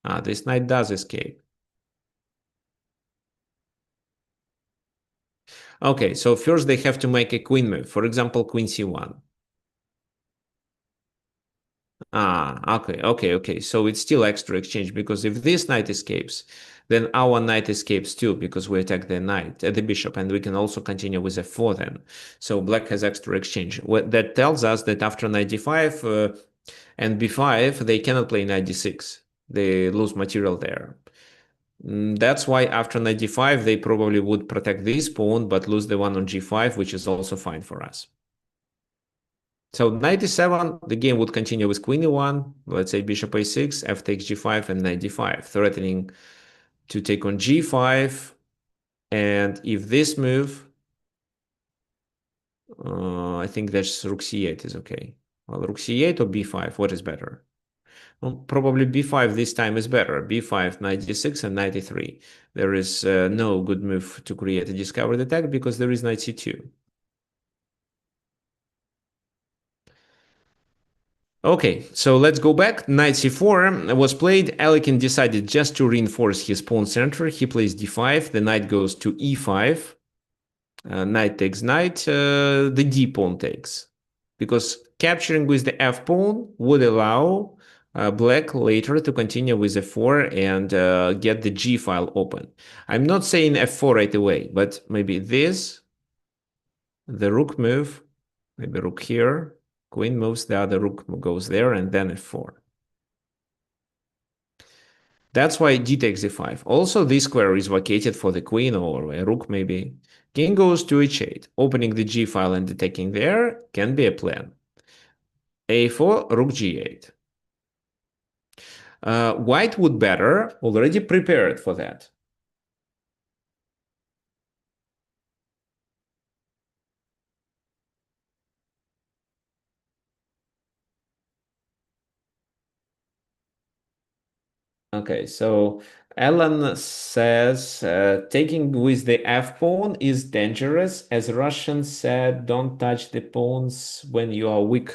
does escape. Okay, so first they have to make a queen move. For example, queen c1. Okay. So it's still extra exchange, because if this knight escapes, then our knight escapes too, because we attack the knight, the bishop, and we can also continue with f4 then. So black has extra exchange. That tells us that after knight d5 and b5, they cannot play knight d6. They lose material there. That's why after knight d5, they probably would protect this pawn, but lose the one on g5, which is also fine for us. So knight e7, the game would continue with queen e1, let's say bishop a6, f takes g5, and knight d5, threatening to take on g5. And if this move, I think that's rook c8 is okay. Well, rook c8 or b5, what is better? Well, probably b5 this time is better. b5, knight d6, and knight e3. There is no good move to create a discovered attack because there is knight c2. Okay, so let's go back. Knight c4 was played. Alekhine decided just to reinforce his pawn center. He plays d5. The knight goes to e5. Knight takes knight. The d pawn takes. Because capturing with the f pawn would allow black later to continue with f4 and get the G file open. I'm not saying f4 right away, but maybe this, the rook move, maybe rook here, queen moves, the other rook goes there, and then f4. That's why d takes e5. Also, this square is vacated for the queen or a rook maybe. King goes to h8. Opening the G file and attacking there can be a plan. a4, rook g8. White would better, already prepared for that. Okay, so Alan says taking with the f pawn is dangerous. As Russian said, don't touch the pawns when you are weak.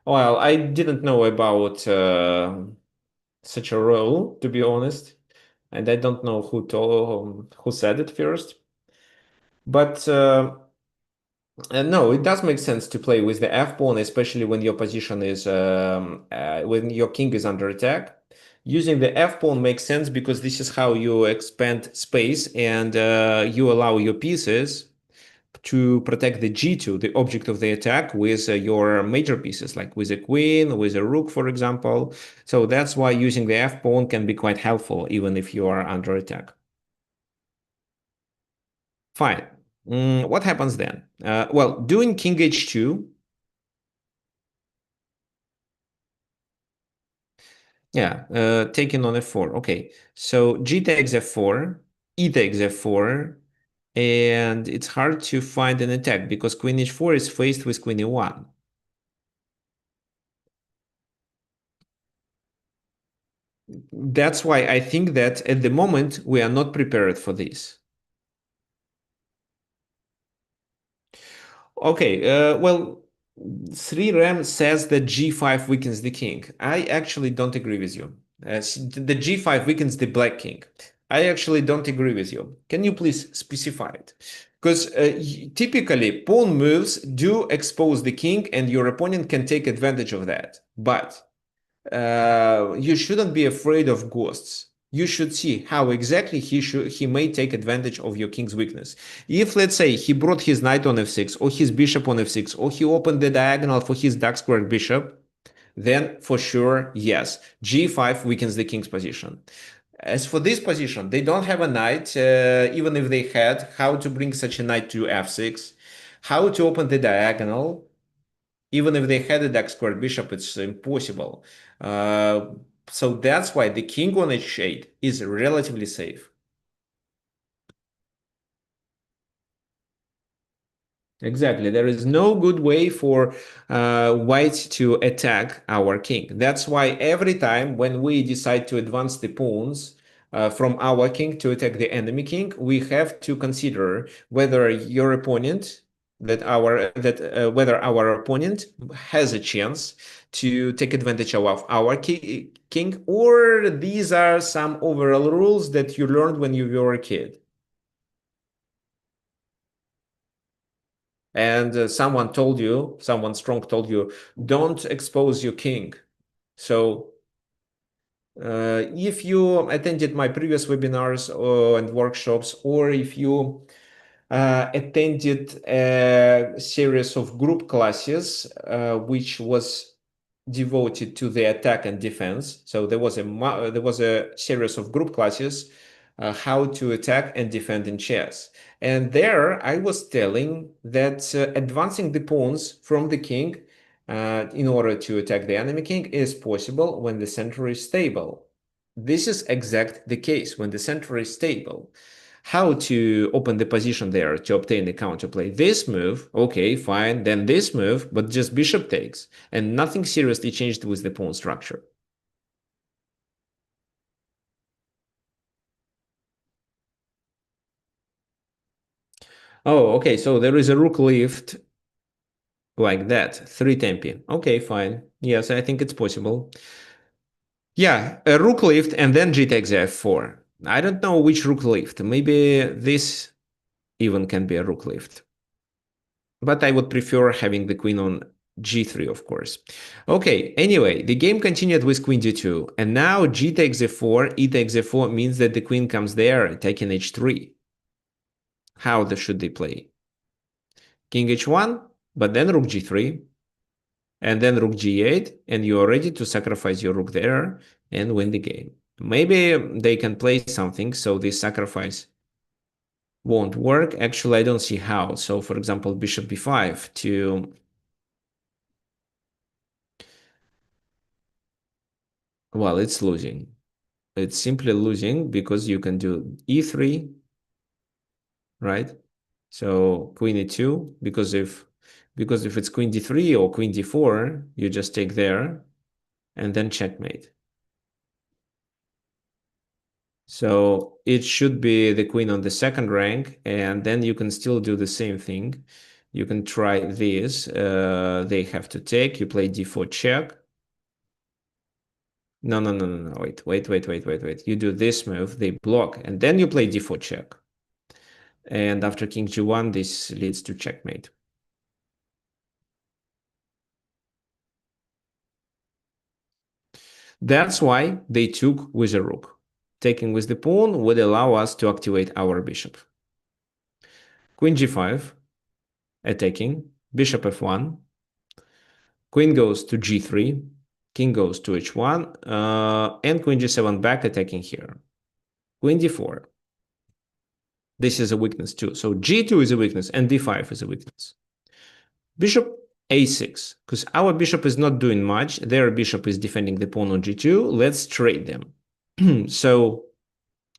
Well, I didn't know about such a rule, to be honest, and I don't know who said it first. But no, it does make sense to play with the f pawn, especially when your position is when your king is under attack. Using the f pawn makes sense because this is how you expand space and you allow your pieces to protect the g2, the object of the attack, with your major pieces, like with a queen, with a rook, for example. So that's why using the f pawn can be quite helpful, even if you are under attack. Fine. What happens then? Well, doing king h2. Yeah, taking on f4. Okay, so g takes f4, e takes f4, and it's hard to find an attack because queen h4 is faced with queen e1. That's why I think that at the moment we are not prepared for this. Okay, well, 3Ram says that g5 weakens the king. I actually don't agree with you. The g5 weakens the black king. I actually don't agree with you. Can you please specify it? Because typically pawn moves do expose the king and your opponent can take advantage of that. But you shouldn't be afraid of ghosts. You should see how exactly he may take advantage of your king's weakness. If, let's say, he brought his knight on f6 or his bishop on f6 or he opened the diagonal for his dark squared bishop, then for sure, yes, g5 weakens the king's position. As for this position, they don't have a knight, even if they had, how to bring such a knight to f6, how to open the diagonal, even if they had a dark squared bishop, it's impossible. Uh, so that's why the king on h8 is relatively safe. Exactly. There is no good way for white to attack our king. That's why every time when we decide to advance the pawns from our king to attack the enemy king, we have to consider whether your opponent whether our opponent has a chance to take advantage of our king, or these are some overall rules that you learned when you were a kid. And someone strong told you, don't expose your king. So if you attended my previous webinars and workshops, or if you attended a series of group classes, which was devoted to the attack and defense. So there was a series of group classes, how to attack and defend in chess. And there I was telling that advancing the pawns from the king in order to attack the enemy king is possible when the center is stable. This is exact the case when the center is stable. How to open the position there to obtain the counterplay? This move, okay, fine. Then this move, but just bishop takes, and nothing seriously changed with the pawn structure. Oh, okay, so there is a rook lift like that, 3 tempi. Okay, fine. Yes, I think it's possible. Yeah, a rook lift and then g takes f4. I don't know which rook lift. Maybe this even can be a rook lift. But I would prefer having the queen on g3, of course. Okay, anyway, the game continued with queen d2, and now g takes f4, e takes f4 means that the queen comes there, taking h3. How should they play? King h1, but then rook g3, and then rook g8, and you are ready to sacrifice your rook there and win the game. Maybe they can play something, so this sacrifice won't work. Actually, I don't see how. So, for example, bishop b5 to... Well, it's losing. It's simply losing because you can do e3, right? So queen e2, because if it's queen d3 or queen d4, you just take there and then checkmate. So it should be the queen on the second rank, and then you can still do the same thing. You can try this. They have to take. You play d4 check. No. Wait. You do this move, they block, and then you play d4 check. And after king g1, this leads to checkmate. That's why they took with a rook. Taking with the pawn would allow us to activate our bishop. Queen g5, attacking, bishop f1, queen goes to g3, king goes to h1, and queen g7 back, attacking here. Queen d4. This is a weakness too. So g2 is a weakness and d5 is a weakness. Bishop a6, because our bishop is not doing much. Their bishop is defending the pawn on g2. Let's trade them. So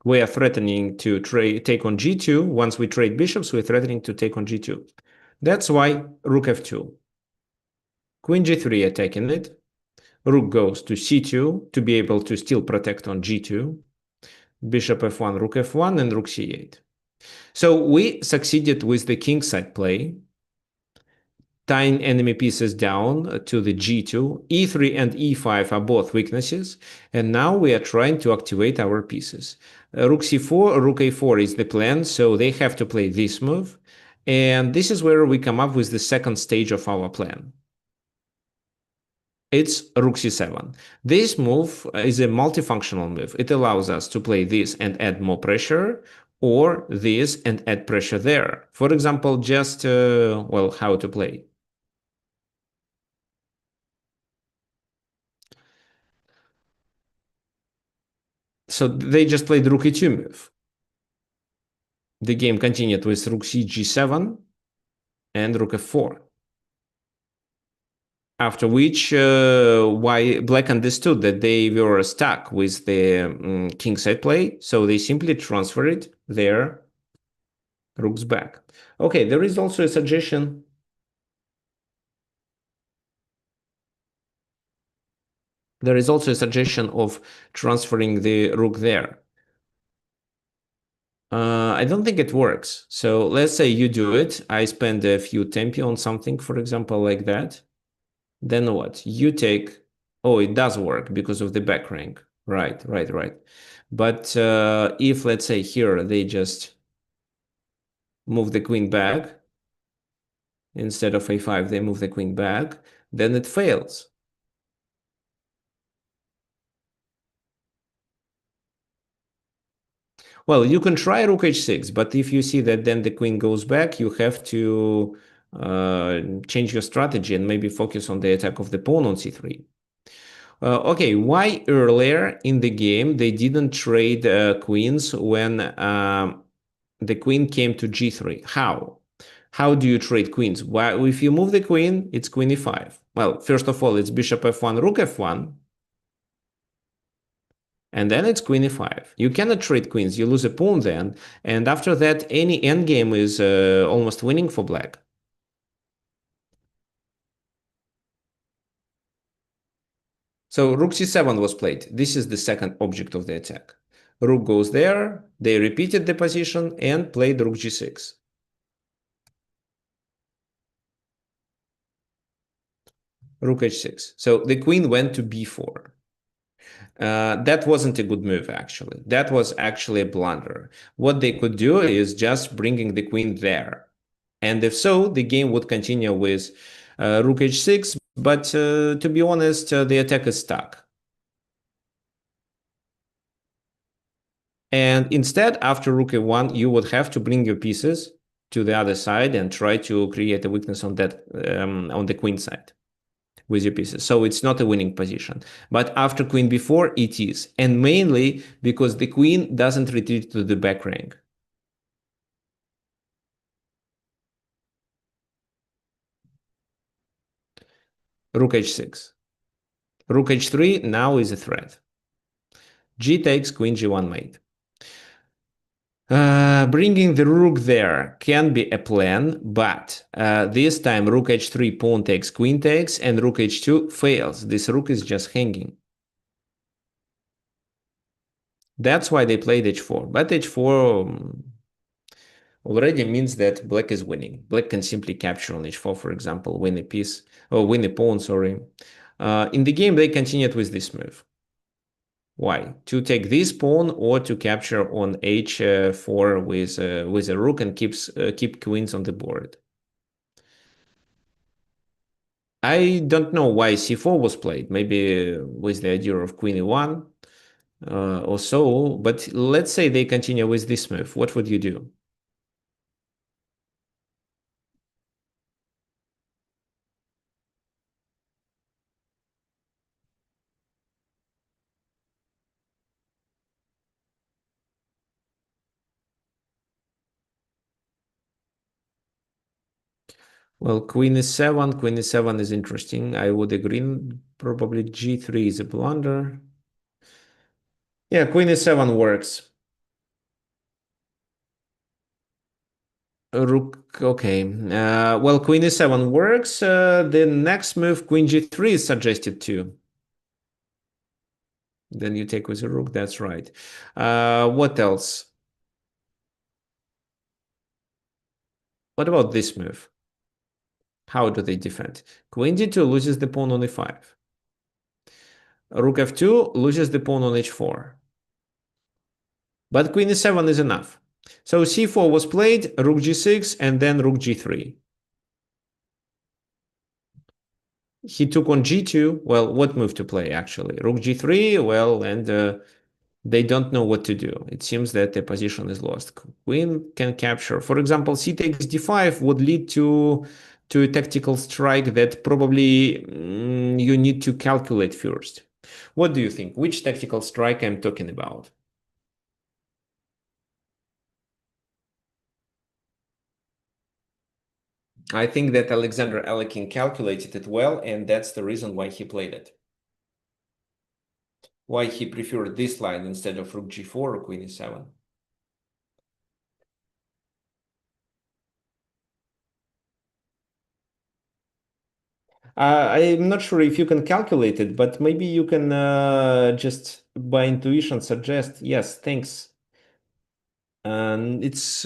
we are threatening to take on g2. Once we trade bishops, we're threatening to take on g2. That's why rook f2. Queen g3 attacking it. Rook goes to c2 to be able to still protect on g2. Bishop f1, rook f1, and rook c8. So we succeeded with the kingside play, tying enemy pieces down to the g2. e3 and e5 are both weaknesses, and now we are trying to activate our pieces. Rook c4, rook a4 is the plan, so they have to play this move, and this is where we come up with the second stage of our plan. It's rook c7. This move is a multifunctional move. It allows us to play this and add more pressure, or this and add pressure there. For example, just, well, how to play. So they just played rook e2 move. The game continued with rook c g7 and rook f4. After which, why Black understood that they were stuck with the kingside play, so they simply transferred their rooks back. Okay, there is also a suggestion. There is also a suggestion of transferring the rook there. I don't think it works. So let's say you do it. I spend a few tempi on something, for example, like that. Then what? You take... Oh, it does work because of the back rank. Right. But if, let's say, here they just move the queen back, instead of a5, they move the queen back, then it fails. Well, you can try rook h6, but if you see that then the queen goes back, you have to change your strategy and maybe focus on the attack of the pawn on c3. Okay, why earlier in the game they didn't trade queens when the queen came to g3? How? How do you trade queens? Well, if you move the queen, it's queen e5. Well, first of all, it's bishop f1, rook f1. And then it's queen e5. You cannot trade queens. You lose a pawn then. And after that, any endgame is almost winning for black. So rook c7 was played. This is the second object of the attack. Rook goes there. They repeated the position and played rook g6. Rook h6. So the queen went to b4. That wasn't a good move, actually. That was actually a blunder. What they could do is just bringing the queen there. And if so, the game would continue with rook h6, but to be honest, the attack is stuck. And instead, after rook a1, you would have to bring your pieces to the other side and try to create a weakness on that on the queen side with your pieces. So it's not a winning position. But after queen b4, it is. And mainly because the queen doesn't retreat to the back rank. Rook h6. Rook h3 now is a threat. G takes, queen g1 mate. Bringing the rook there can be a plan, but this time rook h3, pawn takes, queen takes, and rook h2 fails. This rook is just hanging. That's why they played h4. But h4 already means that black is winning. Black can simply capture on h4, for example, win a piece, or win a pawn, sorry. In the game, they continued with this move. Why? To take this pawn or to capture on h4 with a rook and keep queens on the board. I don't know why c4 was played. Maybe with the idea of queen e1 or so. But let's say they continue with this move. What would you do? Well, queen e7 is interesting. I would agree. Probably g3 is a blunder. Yeah, queen e7 works. Rook, okay. Well, queen e7 works. The next move, queen g3 is suggested too. Then you take with a rook, that's right. What else? What about this move? How do they defend? Queen d2 loses the pawn on e5. Rook f2 loses the pawn on h4. But queen e7 is enough. So c4 was played, rook g6, and then rook g3. He took on g2. Well, what move to play, actually? Rook g3, well, and they don't know what to do. It seems that the position is lost. Queen can capture. For example, c takes d5 would lead to a tactical strike that probably you need to calculate first. What do you think? Which tactical strike I'm talking about? I think that Alexander Alekin calculated it well, and that's the reason why he played it. Why he preferred this line instead of rook g4 or queen e7. I'm not sure if you can calculate it, but maybe you can just by intuition suggest, yes, thanks. And it's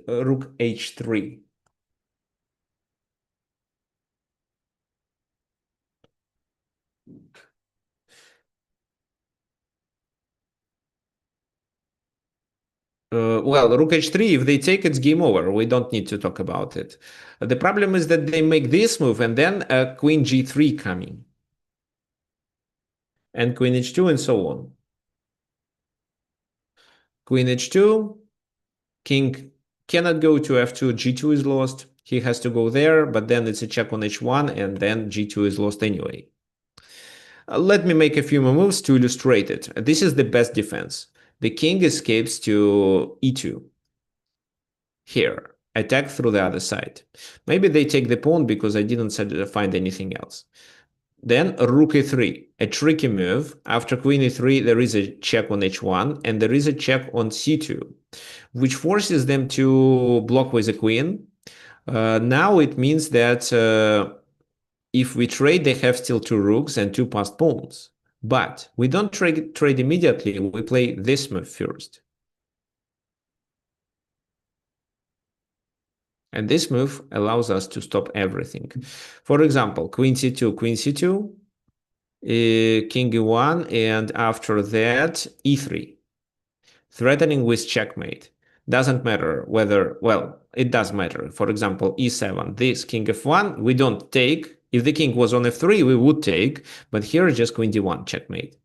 rook h3. Well, rook h3, if they take, it's game over. We don't need to talk about it. The problem is that they make this move and then queen g3 coming. And queen h2 and so on. Queen h2, king cannot go to f2, g2 is lost. He has to go there, but then it's a check on h1, and then g2 is lost anyway. Let me make a few more moves to illustrate it. This is the best defense. The king escapes to e2. Here, attack through the other side. Maybe they take the pawn because I didn't find anything else. Then rook e3, a tricky move. After queen e3, there is a check on h1, and there is a check on c2, which forces them to block with a queen. Now it means that if we trade, they have still two rooks and two passed pawns. But we don't trade immediately. We play this move first. And this move allows us to stop everything. For example, queen c2, king e1, and after that, e3, threatening with checkmate. Doesn't matter whether, well, it does matter. For example, e7, this king f1, we don't take. If the king was on f3, we would take, but here just queen d1, checkmate.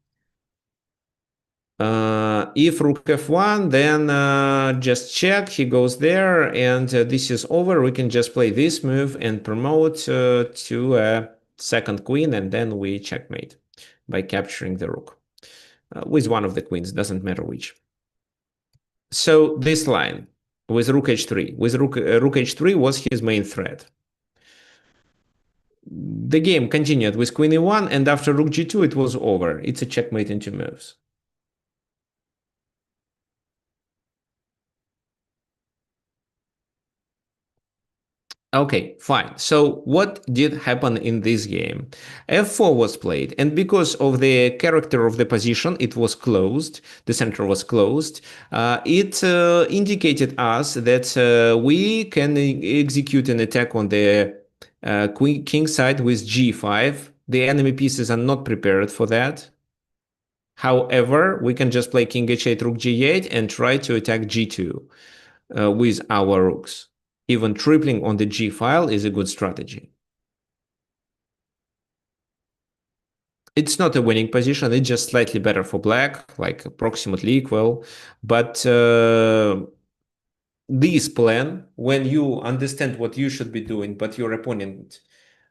If rook f1, then just check, he goes there, and this is over. We can just play this move and promote to a second queen, and then we checkmate by capturing the rook with one of the queens, doesn't matter which. So this line with rook h3, with rook h3 was his main threat. The game continued with queen e1, and after rook g2, it was over. It's a checkmate in two moves. Okay, fine. So what did happen in this game? f4 was played, and because of the character of the position, it was closed. The center was closed. It indicated us that we can execute an attack on the king side with g5. The enemy pieces are not prepared for that. However, we can just play king h8, rook g8, and try to attack g2 with our rooks. Even tripling on the G file is a good strategy. It's not a winning position, it's just slightly better for black, like approximately equal. But this plan, when you understand what you should be doing, but your opponent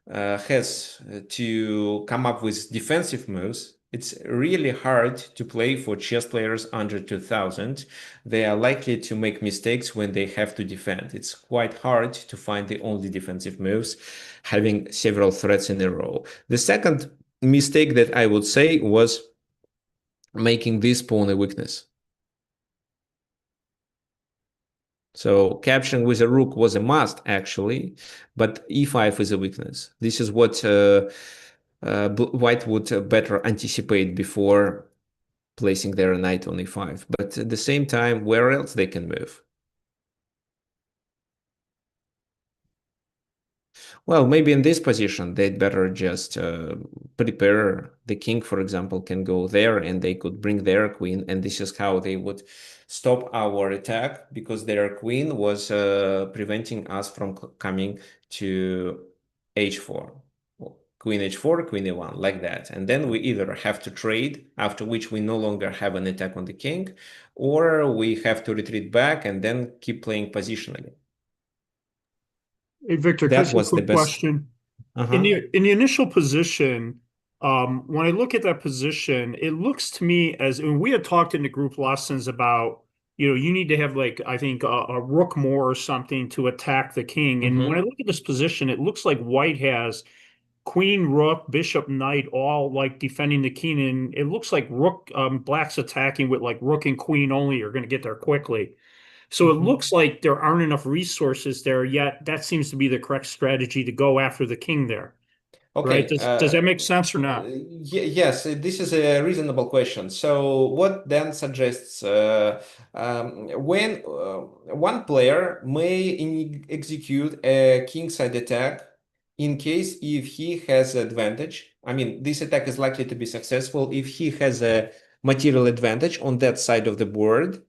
has to come up with defensive moves, it's really hard to play for chess players under 2000. They are likely to make mistakes when they have to defend. It's quite hard to find the only defensive moves, having several threats in a row. The second mistake that I would say was making this pawn a weakness. So capturing with a rook was a must, actually, but e5 is a weakness. This is what white would better anticipate before placing their knight on e5. But at the same time, where else they can move? Well, maybe in this position, they'd better just prepare the king, for example, can go there and they could bring their queen. And this is how they would stop our attack because their queen was preventing us from coming to h4. Queen h4, queen e1, like that. And then we either have to trade, after which we no longer have an attack on the king, or we have to retreat back and then keep playing positionally. Hey, Victor, can I That ask you a was the quick best. question? In Uh-huh. the initial position, when I look at that position, it looks to me as and we had talked in the group lessons about, you need to have like I think a rook more or something to attack the king. And when I Mm-hmm. look at this position, it looks like white has queen, rook, bishop, knight, all like defending the king, and it looks like rook, black's attacking with like rook and queen only are going to get there quickly. So it Mm-hmm. looks like there aren't enough resources there yet. That seems to be the correct strategy to go after the king there, right? Okay. Does that make sense or not? Yes, this is a reasonable question. So, what then suggests when one player may execute a kingside attack in case if he has advantage. I mean, this attack is likely to be successful if he has a material advantage on that side of the board,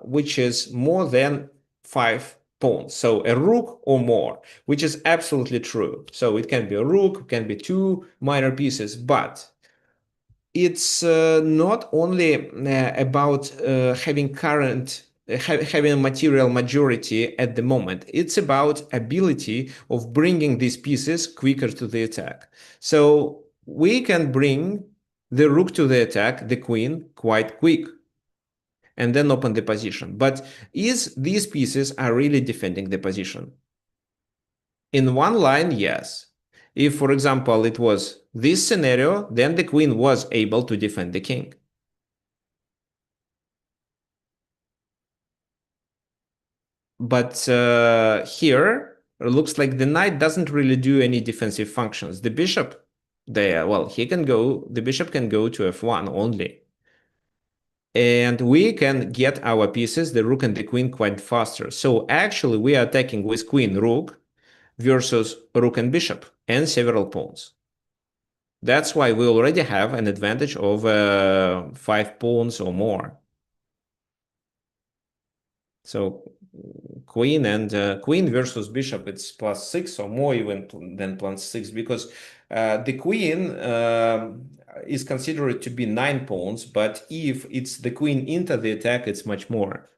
which is more than 5 pawns. So, a rook or more, which is absolutely true. So it can be a rook, it can be two minor pieces, but it's not only about having a material majority at the moment. It's about ability of bringing these pieces quicker to the attack. So we can bring the rook to the attack, the queen, quite quick and then open the position. But is these pieces are really defending the position? In one line, yes. If, for example, it was this scenario, then the queen was able to defend the king. But here, it looks like the knight doesn't really do any defensive functions. The bishop, well, the bishop can go to f1 only. And we can get our pieces, the rook and the queen, quite faster. So actually, we are attacking with queen, rook versus rook and bishop and several pawns. That's why we already have an advantage of 5 pawns or more. So queen and queen versus bishop, it's +6 or more even than +6, because the queen is considered to be 9 pawns, but if it's the queen into the attack, it's much more.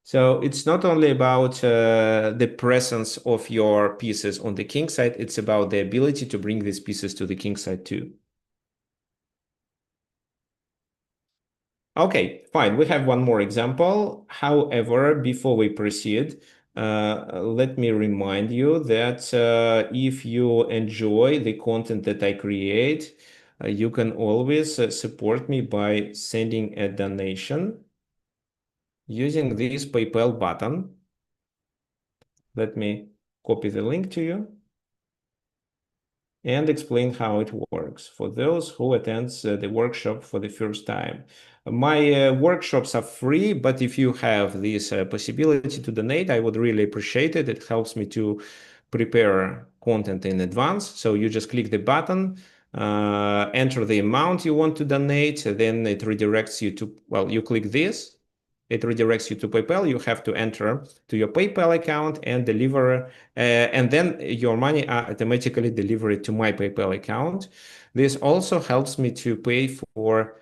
So it's not only about the presence of your pieces on the king side, it's about the ability to bring these pieces to the king side too. Okay, fine. We have one more example. However, before we proceed, let me remind you that if you enjoy the content that I create, you can always support me by sending a donation using this PayPal button. Let me copy the link to you and explain how it works for those who attends the workshop for the first time. My workshops are free, but if you have this possibility to donate, I would really appreciate it. It helps me to prepare content in advance. So you just click the button, enter the amount you want to donate, then it redirects you to, well, you click this, it redirects you to PayPal. You have to enter to your PayPal account and deliver, and then your money are automatically delivered to my PayPal account. This also helps me to pay for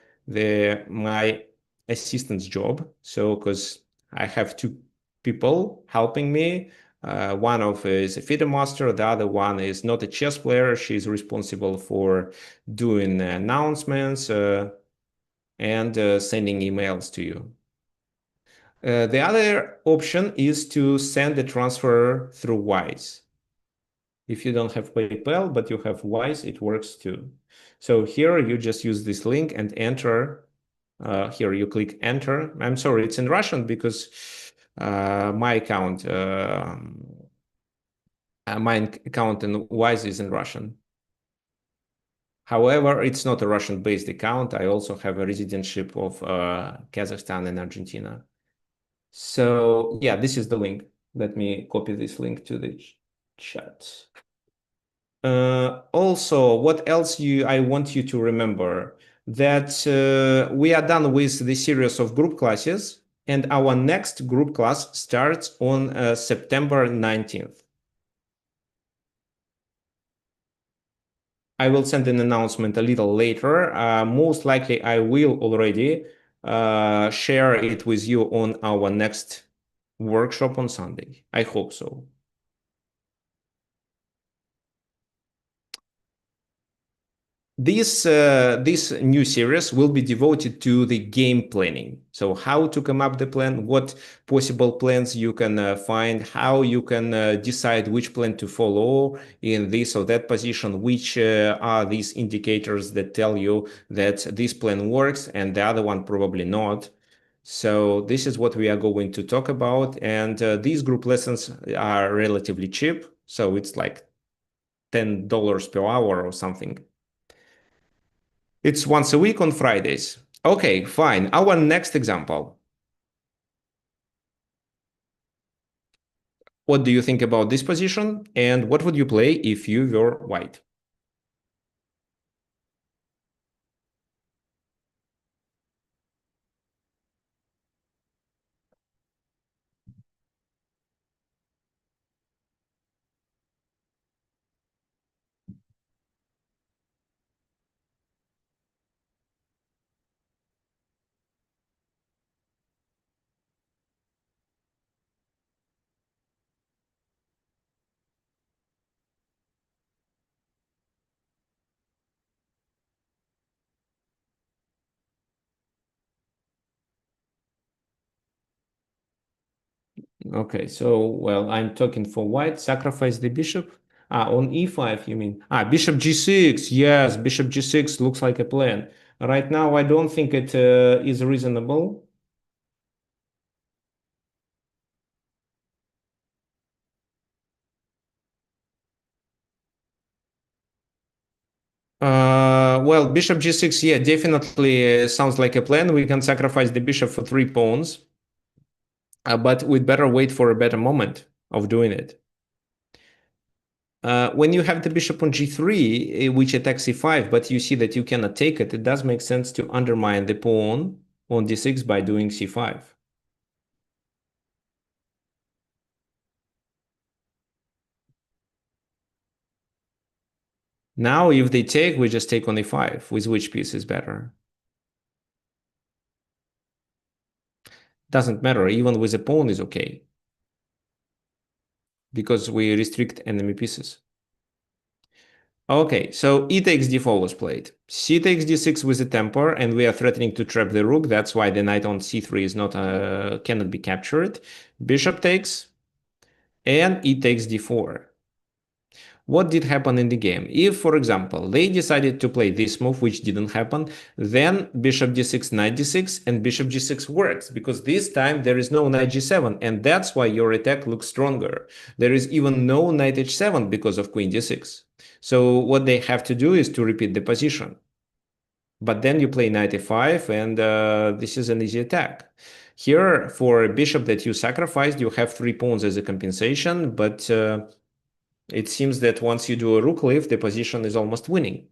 my assistant's job. So, because I have two people helping me. One of is a FIDE master, the other one is not a chess player. She's responsible for doing announcements and sending emails to you. The other option is to send the transfer through Wise. If you don't have PayPal, but you have Wise, it works too. So here you just use this link and enter. Here you click enter. I'm sorry, it's in Russian because my account in Wise is in Russian. However, it's not a Russian-based account. I also have a residentship of Kazakhstan and Argentina. So yeah, this is the link. Let me copy this link to the chat. Also, what else I want you to remember that we are done with the series of group classes, and our next group class starts on September 19th. I will send an announcement a little later. Most likely, I will already share it with you on our next workshop on Sunday. I hope so. This new series will be devoted to the game planning. So how to come up the plan, what possible plans you can find, how you can decide which plan to follow in this or that position, which are these indicators that tell you that this plan works and the other one probably not. So this is what we are going to talk about. And these group lessons are relatively cheap. So it's like $10 per hour or something. It's once a week on Fridays. Okay, fine. Our next example. What do you think about this position? And what would you play if you were white? Okay, so, well, I'm talking for white. Sacrifice the bishop. On e5, you mean? Bishop g6. Yes, bishop g6 looks like a plan. Right now, I don't think it is reasonable. Well, bishop g6, yeah, definitely sounds like a plan. We can sacrifice the bishop for 3 pawns, but we'd better wait for a better moment of doing it. When you have the bishop on g3, which attacks e5, but you see that you cannot take it, it does make sense to undermine the pawn on d6 by doing c5. Now, if they take, we just take on a5. With which piece is better? Doesn't matter. Even with a pawn is okay, because we restrict enemy pieces. Okay, so e takes d4 was played. C takes d6 with a temper, and we are threatening to trap the rook. That's why the knight on c3 is not cannot be captured. Bishop takes, and e takes d4. What did happen in the game? If, for example, they decided to play this move, which didn't happen, then bishop d6, knight d6, and bishop g6 works, because this time there is no knight g7, and that's why your attack looks stronger. There is even no knight h7 because of queen d6. So what they have to do is to repeat the position. But then you play knight e5, and this is an easy attack. Here, for a bishop that you sacrificed, you have 3 pawns as a compensation, but it seems that once you do a rook lift, the position is almost winning.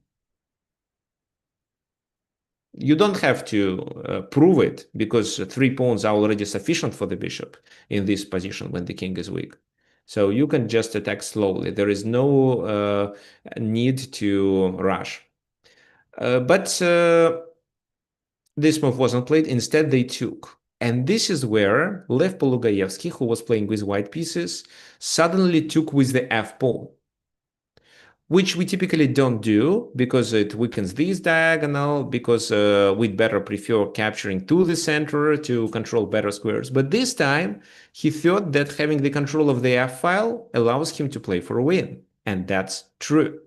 You don't have to prove it, because 3 pawns are already sufficient for the bishop in this position when the king is weak. So you can just attack slowly. There is no need to rush. But this move wasn't played. Instead, they took. And this is where Lev Polugaevsky, who was playing with white pieces, suddenly took with the f pawn, which we typically don't do because it weakens this diagonal, because we'd better prefer capturing to the center to control better squares. But this time, he thought that having the control of the f file allows him to play for a win. And that's true.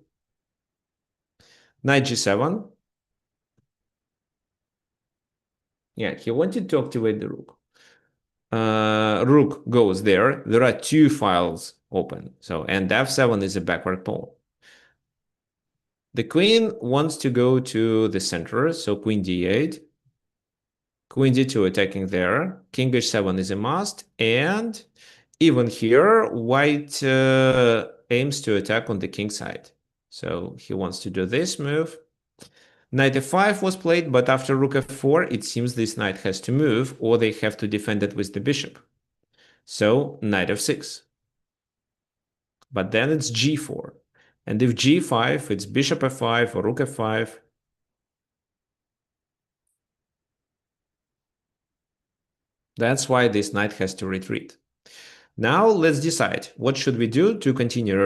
Knight g7. Yeah, he wanted to activate the rook. Rook goes there. There are 2 files open. So, and f7 is a backward pawn. The queen wants to go to the center, so queen d8. Queen d2 attacking there. King h7 is a must. And even here, white aims to attack on the king side. So he wants to do this move. Knight f5 was played, but after rook f4, it seems this knight has to move, or they have to defend it with the bishop. So knight f6. But then it's g4. And if g5, it's bishop f5 or rook f5. That's why this knight has to retreat. Now let's decide what should we do to continue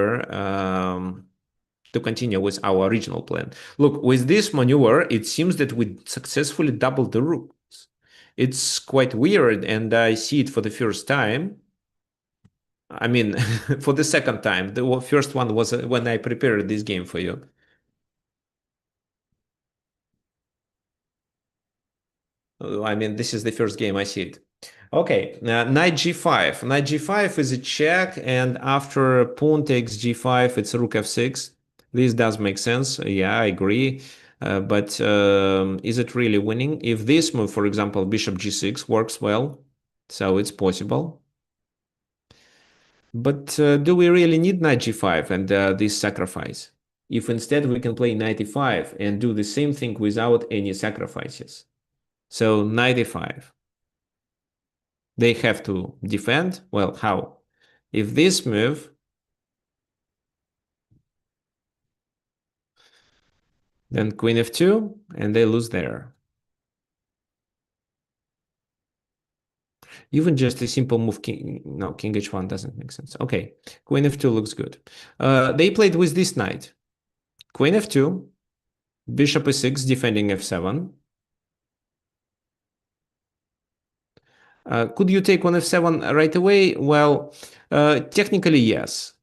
with our original plan. Look, with this maneuver, it seems that we successfully doubled the rooks. It's quite weird, and I see it for the first time. I mean, for the second time. The first one was when I prepared this game for you. I mean, this is the first game I see it. Okay, knight g5. Knight g5 is a check, and after pawn takes g5, it's rook f6. This does make sense. Yeah, I agree. But is it really winning? If this move, for example, bishop g6 works well, so it's possible. But do we really need knight g5 and this sacrifice? If instead we can play knight e5 and do the same thing without any sacrifices. So knight e5. They have to defend. Well, how? If this move, then queen f2, and they lose there. Even just a simple move, no, king h1 doesn't make sense. Okay, queen f2 looks good. They played with this knight. Queen f2, bishop e6 defending f7. Could you take on f7 right away? Well, technically, yes.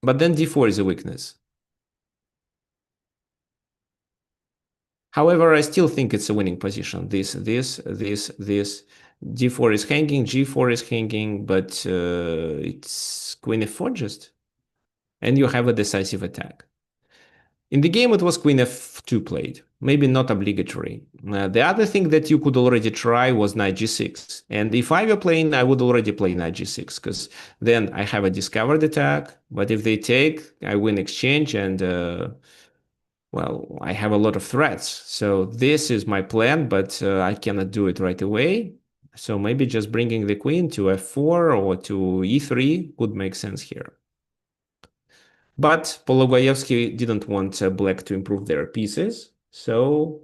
But then d4 is a weakness. However, I still think it's a winning position. This. D4 is hanging, g4 is hanging, but it's queen f4 just. And you have a decisive attack. In the game, it was queen f2 played. Maybe not obligatory. The other thing that you could already try was knight g6. And if I were playing, I would already play knight g6, because then I have a discovered attack. But if they take, I win exchange, and well, I have a lot of threats. So this is my plan, but I cannot do it right away. So maybe just bringing the queen to f4 or to e3 would make sense here. But Pologoyevsky didn't want black to improve their pieces, so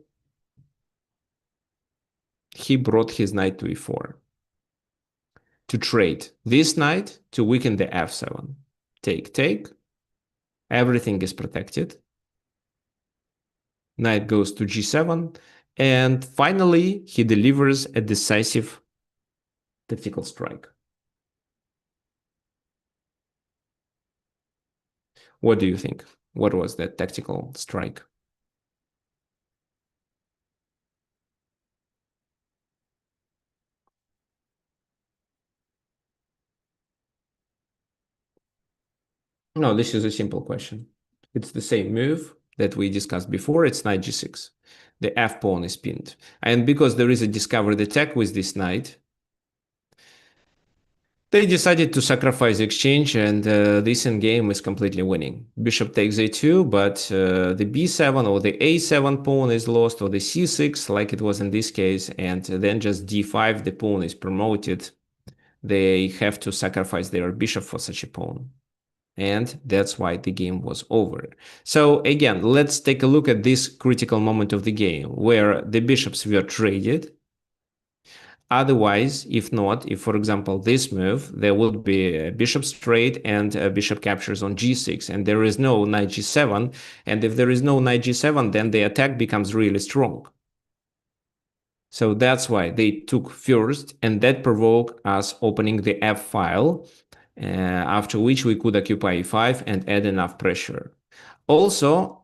he brought his knight to e4 to trade this knight to weaken the f7. Take, take. Everything is protected. Knight goes to g7. And finally, he delivers a decisive tactical strike. What do you think? What was that tactical strike? No, this is a simple question. It's the same move that we discussed before. It's knight g6. The f pawn is pinned. And because there is a discovered attack with this knight, they decided to sacrifice the exchange, and this endgame is completely winning. Bishop takes a2, but the b7 or the a7 pawn is lost, or the c6, like it was in this case, and then just d5, the pawn is promoted. They have to sacrifice their bishop for such a pawn. And that's why the game was over. So again, let's take a look at this critical moment of the game where the bishops were traded. Otherwise, if not, if for example this move, there would be a bishop straight and a bishop captures on g6, and there is no knight g7. And if there is no knight g7, then the attack becomes really strong. So that's why they took first, and that provoked us opening the f file, after which we could occupy e5 and add enough pressure. Also,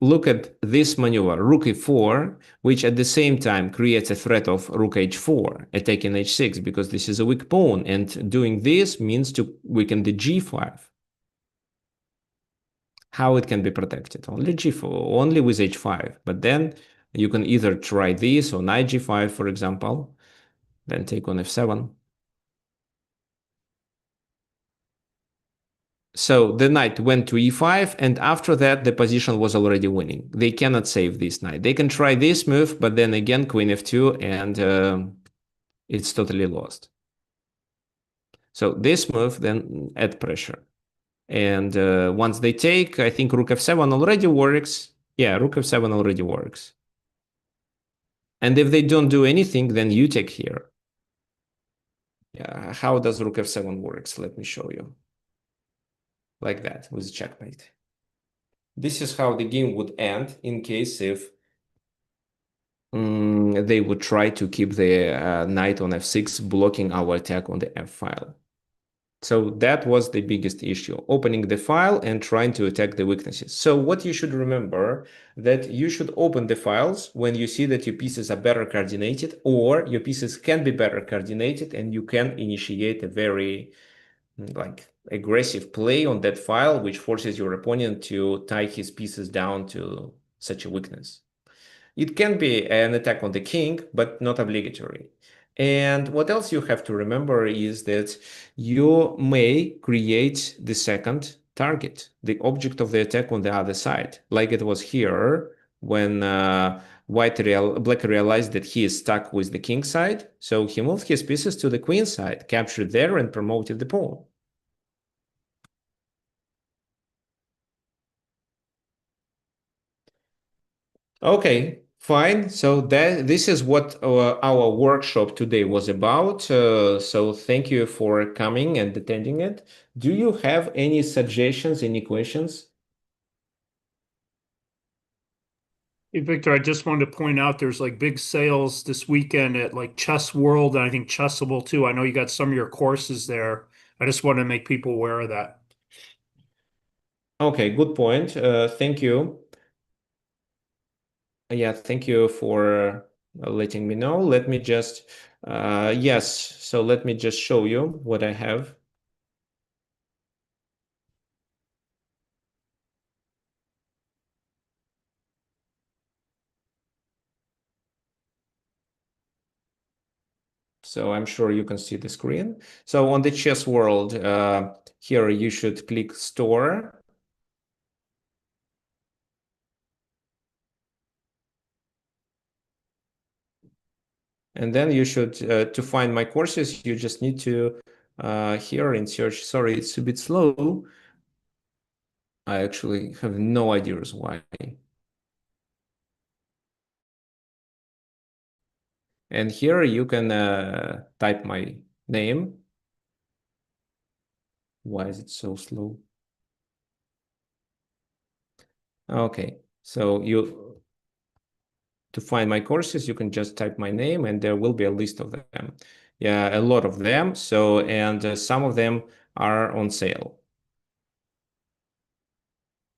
look at this maneuver, rook e4, which at the same time creates a threat of rook h4, attacking h6, because this is a weak pawn, and doing this means to weaken the g5. How it can be protected? Only g4, only with h5. But then you can either try this or knight g5, for example, then take on f7. So the knight went to e5, and after that, the position was already winning. They cannot save this knight. They can try this move, but then again, queen f2, and it's totally lost. So this move then add pressure. And once they take, I think rook f7 already works. Yeah, rook f7 already works. And if they don't do anything, then you take here. Yeah, how does rook f7 works? Let me show you. Like that, with checkmate. This is how the game would end in case if they would try to keep the knight on f6, blocking our attack on the f file. So that was the biggest issue, opening the file and trying to attack the weaknesses. So what you should remember, that you should open the files when you see that your pieces are better coordinated, or your pieces can be better coordinated, and you can initiate a very aggressive play on that file, which forces your opponent to tie his pieces down to such a weakness. It can be an attack on the king, but not obligatory. And what else you have to remember is that you may create the second target, the object of the attack on the other side, like it was here when Black realized that he is stuck with the king side. So he moved his pieces to the queen side, captured there, and promoted the pawn. Okay, fine. So this is what our workshop today was about. So thank you for coming and attending it. Do you have any suggestions, any questions? Hey, Victor, I just wanted to point out there's like big sales this weekend at like Chess World and I think Chessable too. I know you got some of your courses there. I just want to make people aware of that. Okay, good point. Thank you. Yeah, thank you for letting me know. Let me just, yes, so let me just show you what I have. So I'm sure you can see the screen. So on the Chess World, here you should click Store. And then you should, to find my courses, you just need to, here in search, sorry, it's a bit slow. I actually have no ideas why. And here you can type my name. Why is it so slow? Okay, so to find my courses, you can just type my name and there will be a list of them. Yeah, a lot of them. So, and some of them are on sale.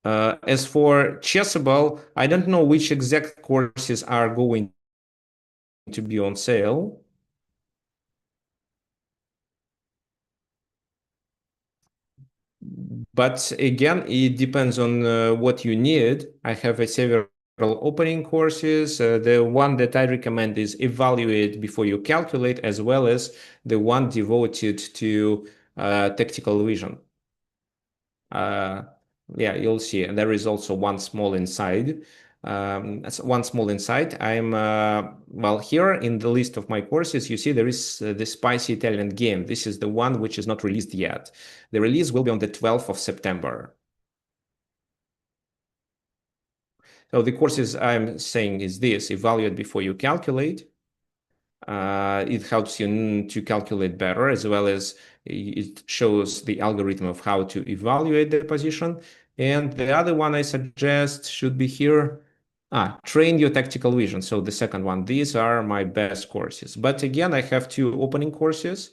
As for Chessable, I don't know which exact courses are going to be on sale. But again, it depends on what you need. I have several opening courses. The one that I recommend is Evaluate Before You Calculate, as well as the one devoted to tactical vision. Yeah, you'll see. And there is also one small inside. That's one small insight. Well, here in the list of my courses, you see there is the Spicy Italian game. This is the one which is not released yet. The release will be on the 12th of September. So the courses I'm saying is this: evaluate before you calculate. It helps you to calculate better, as well as it shows the algorithm of how to evaluate the position. And the other one I suggest should be here. Train your tactical vision. So the second one, these are my best courses. But again, I have two opening courses,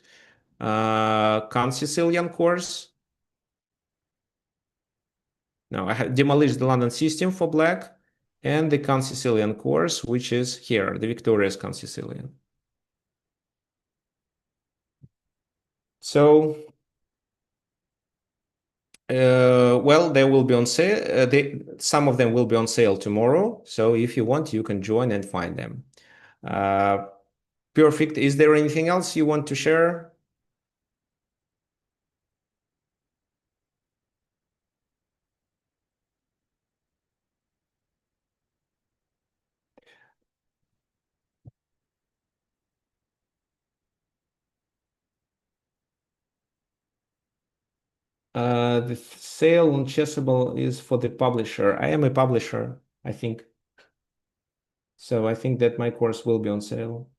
Sicilian course. Now I have demolished the London system for black and the Sicilian course, which is here, the victorious Sicilian. So well, they will be on sale. Some of them will be on sale tomorrow. So if you want, you can join and find them. Uh, Perfect. Is there anything else you want to share? The sale on Chessable is for the publisher. I am a publisher, I think. So I think that my course will be on sale.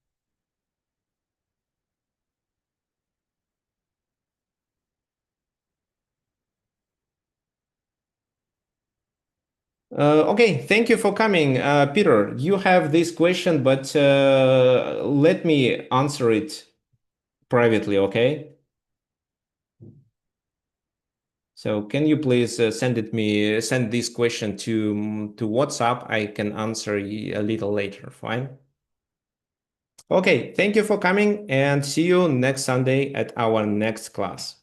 Okay, thank you for coming. Peter, you have this question, but let me answer it privately, okay? So can you please send this question to WhatsApp? I can answer a little later, fine? Okay, thank you for coming and see you next Sunday at our next class.